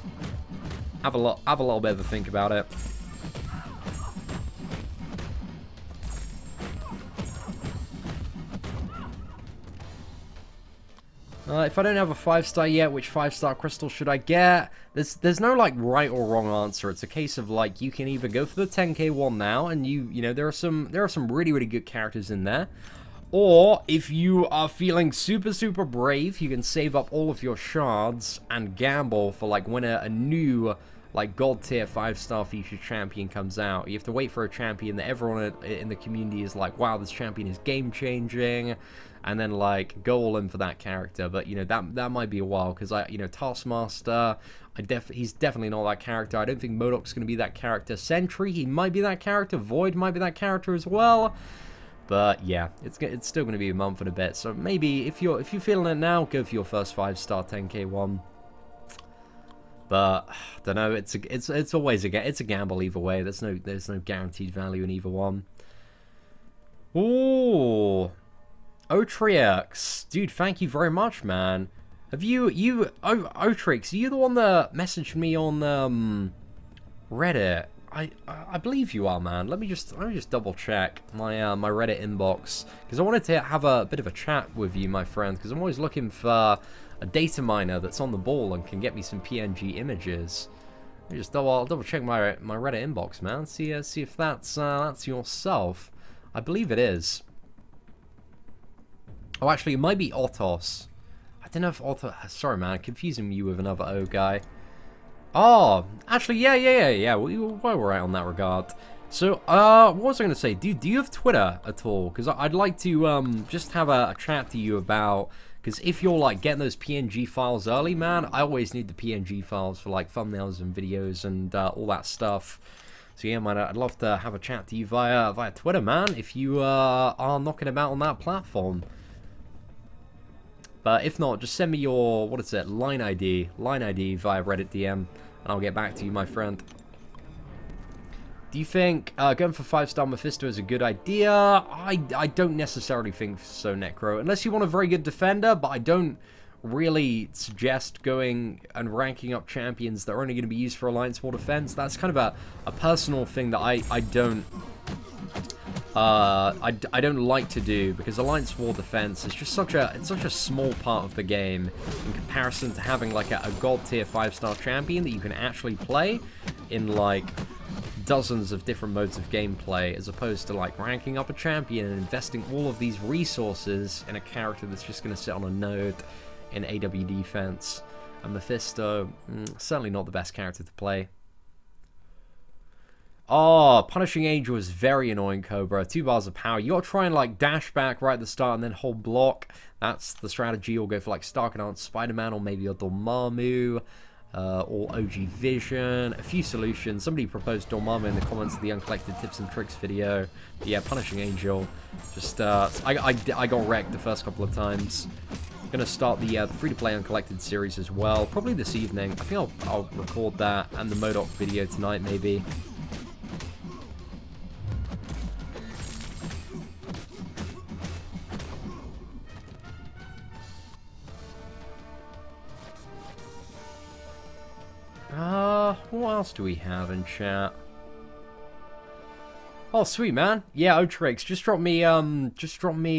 Have a little bit of a think about it. If I don't have a 5-star yet, which 5-star crystal should I get? There's no, like, right or wrong answer. It's a case of, like, you can either go for the 10k one now, and you know, there are some really, really good characters in there. Or, if you are feeling super, super brave, you can save up all of your shards and gamble for, like, when a new, like, God tier 5-star featured champion comes out. You have to wait for a champion that everyone in the community is like, wow, this champion is game-changing. And then, like, go all in for that character. But, you know, that might be a while, because, you know, Taskmaster, he's definitely not that character. I don't think Modoc's going to be that character. Sentry, he might be that character. Void might be that character as well. But, yeah, it's still going to be a month and a bit. So, maybe, if you're feeling it now, go for your first 5-star 10k one. But, I don't know, it's always a gamble either way. There's no guaranteed value in either one. Ooh... Otrix, dude, thank you very much, man. Have Otrix, are you the one that messaged me on Reddit? I believe you are, man. Let me just double check my my Reddit inbox, because I wanted to have a bit of a chat with you, my friend, because I'm always looking for a data miner that's on the ball and can get me some PNG images. Let me just double check my Reddit inbox, man. See if that's yourself. I believe it is. Oh, actually, it might be Otos. I don't know if Otos... Sorry, man. I'm confusing you with another O guy. Oh, actually, yeah. Well, we're right on that regard. So, what was I going to say? Do you have Twitter at all? Because I'd like to just have a chat to you about Because if you're, like, getting those PNG files early, man, I always need the PNG files for, like, thumbnails and videos and all that stuff. So, yeah, man, I'd love to have a chat to you via Twitter, man, if you are knocking about on that platform. But if not, just send me your, what is it, line ID via Reddit DM, and I'll get back to you, my friend. Do you think going for 5-star Mephisto is a good idea? I don't necessarily think so, Necro. Unless you want a very good defender, but I don't really suggest going and ranking up champions that are only going to be used for Alliance War defense. That's kind of a personal thing that I don't like to do, because Alliance War defense is just such a small part of the game in comparison to having like a god tier 5-star champion that you can actually play in like dozens of different modes of gameplay, as opposed to like ranking up a champion and investing all of these resources in a character that's just going to sit on a node in AW defense. And Mephisto, certainly not the best character to play. Oh, Punishing Angel is very annoying, Cobra. 2 bars of power. You gotta try and like dash back right at the start and then hold block. That's the strategy. Or go for like Starkadance, Spider-Man, or maybe a Dormammu. Or OG Vision, a few solutions. Somebody proposed Dormammu in the comments of the Uncollected Tips and Tricks video. But yeah, Punishing Angel. Just, I got wrecked the first couple of times. I'm gonna start the free-to-play Uncollected series as well, probably this evening. I think I'll record that and the MODOK video tonight, maybe. What else do we have in chat? Oh, sweet, man. Yeah, Otrix, just drop me,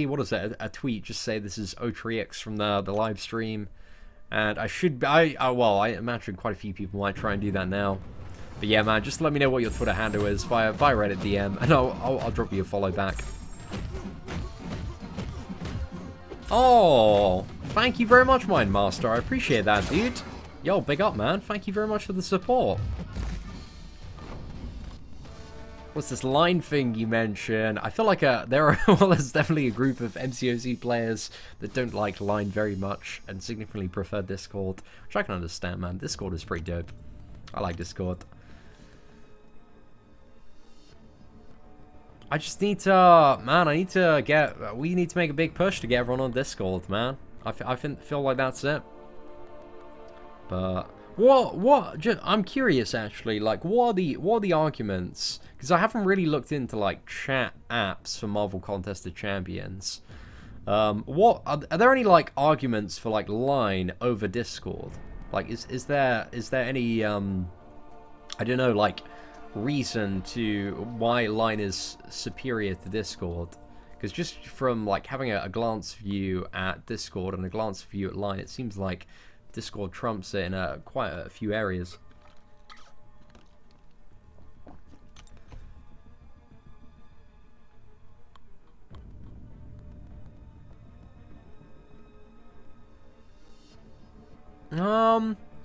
what is it, a tweet. Just say this is Otrix from the live stream. And well, I imagine quite a few people might try and do that now. But yeah, man, just let me know what your Twitter handle is via Reddit DM, and I'll drop you a follow back. Oh, thank you very much, Mindmaster. I appreciate that, dude. Yo, big up, man. Thank you very much for the support. What's this line thing you mentioned? I feel like there's definitely a group of MCOC players that don't like line very much and significantly prefer Discord, which I can understand, man. Discord is pretty dope. I like Discord. I just need to, man, we need to make a big push to get everyone on Discord, man. I feel like that's it. But I'm curious actually, like what are the arguments? Because I haven't really looked into like chat apps for Marvel Contested Champions. Are there any like arguments for like line over Discord? Like is there any I don't know, like reason to why line is superior to Discord? Because just from like having a glance view at Discord and a glance view at line, it seems like Discord trumps it in quite a few areas.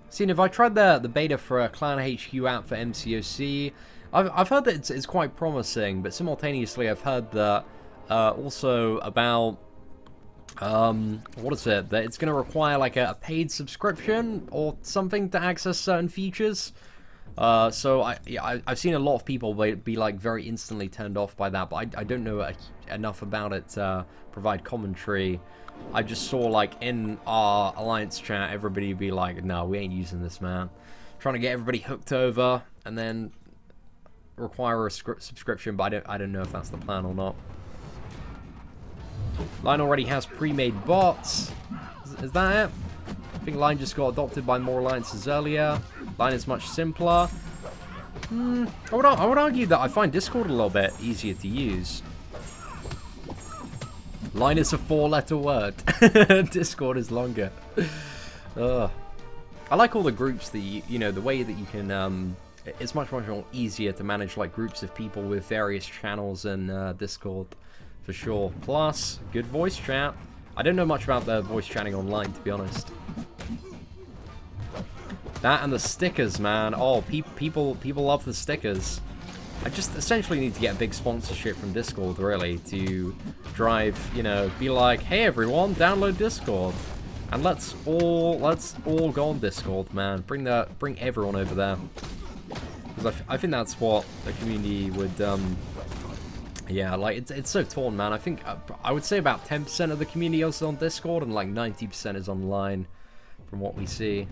Seeing if I tried the beta for a Clan HQ app for MCOC, I've heard that it's quite promising, but simultaneously I've heard that also about what is it? That it's going to require like a paid subscription or something to access certain features. So I've seen a lot of people be like very instantly turned off by that, but I don't know enough about it to provide commentary. I just saw like in our Alliance chat, everybody be like, no, we ain't using this, man. Trying to get everybody hooked over and then require a subscription, but I don't know if that's the plan or not. Line already has pre-made bots. Is that it? I think Line just got adopted by more alliances earlier. Line is much simpler. I would argue that I find Discord a little bit easier to use. Line is a 4-letter word. Discord is longer. I like all the groups that you know, the way that you can it's much more easier to manage like groups of people with various channels in Discord. For sure. Plus, good voice chat. I don't know much about the voice chatting online, to be honest. That and the stickers, man. Oh, people love the stickers. I just essentially need to get a big sponsorship from Discord, really, to drive, you know, be like, hey everyone, download Discord. And let's all go on Discord, man. Bring everyone over there. Because I think that's what the community would, yeah, like, it's so torn, man. I think, I would say about 10% of the community is on Discord, and like 90% is online, from what we see.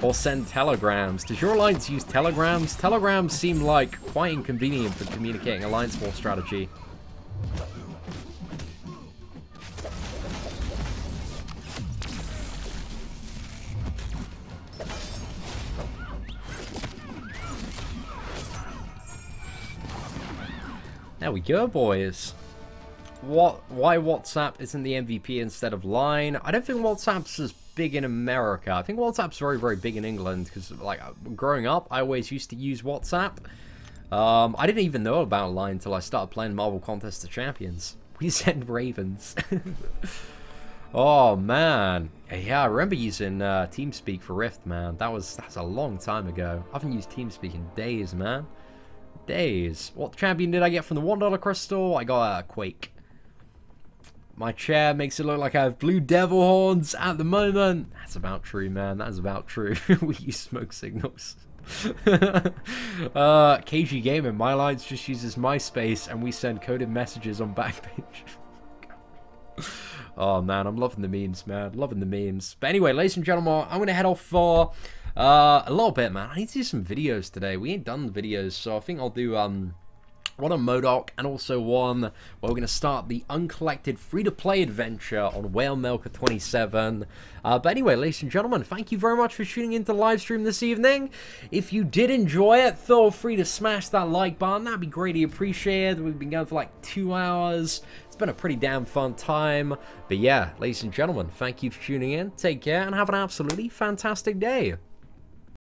Or send telegrams. Does your alliance use telegrams? Telegrams seem like quite inconvenient for communicating alliance war strategy. There we go, boys. Why WhatsApp isn't the MVP instead of Line? I don't think WhatsApp's as big in America. I think WhatsApp's very, very big in England, because, like, growing up, I always used to use WhatsApp. I didn't even know about Line until I started playing Marvel Contest of Champions. We send ravens. Oh, man. Yeah, I remember using TeamSpeak for Rift, man. That's a long time ago. I haven't used TeamSpeak in days, man. Days. What champion did I get from the $1 crystal? I got a Quake. My chair makes it look like I have blue devil horns at the moment. That's about true, man. That is about true. We use smoke signals. KG Gaming, my lines just uses MySpace and we send coded messages on Backpage. Oh, man, I'm loving the memes, man. Loving the memes. But anyway, ladies and gentlemen, I'm going to head off for a little bit, man. I need to do some videos today. We ain't done the videos, so I think I'll do one on MODOK, and also one where we're going to start the uncollected free-to-play adventure on Whale Milker 27. But anyway, ladies and gentlemen, thank you very much for tuning into the live stream this evening. If you did enjoy it, feel free to smash that like button. That'd be greatly appreciated. We've been going for like 2 hours. It's been a pretty damn fun time. But yeah, ladies and gentlemen, thank you for tuning in. Take care and have an absolutely fantastic day.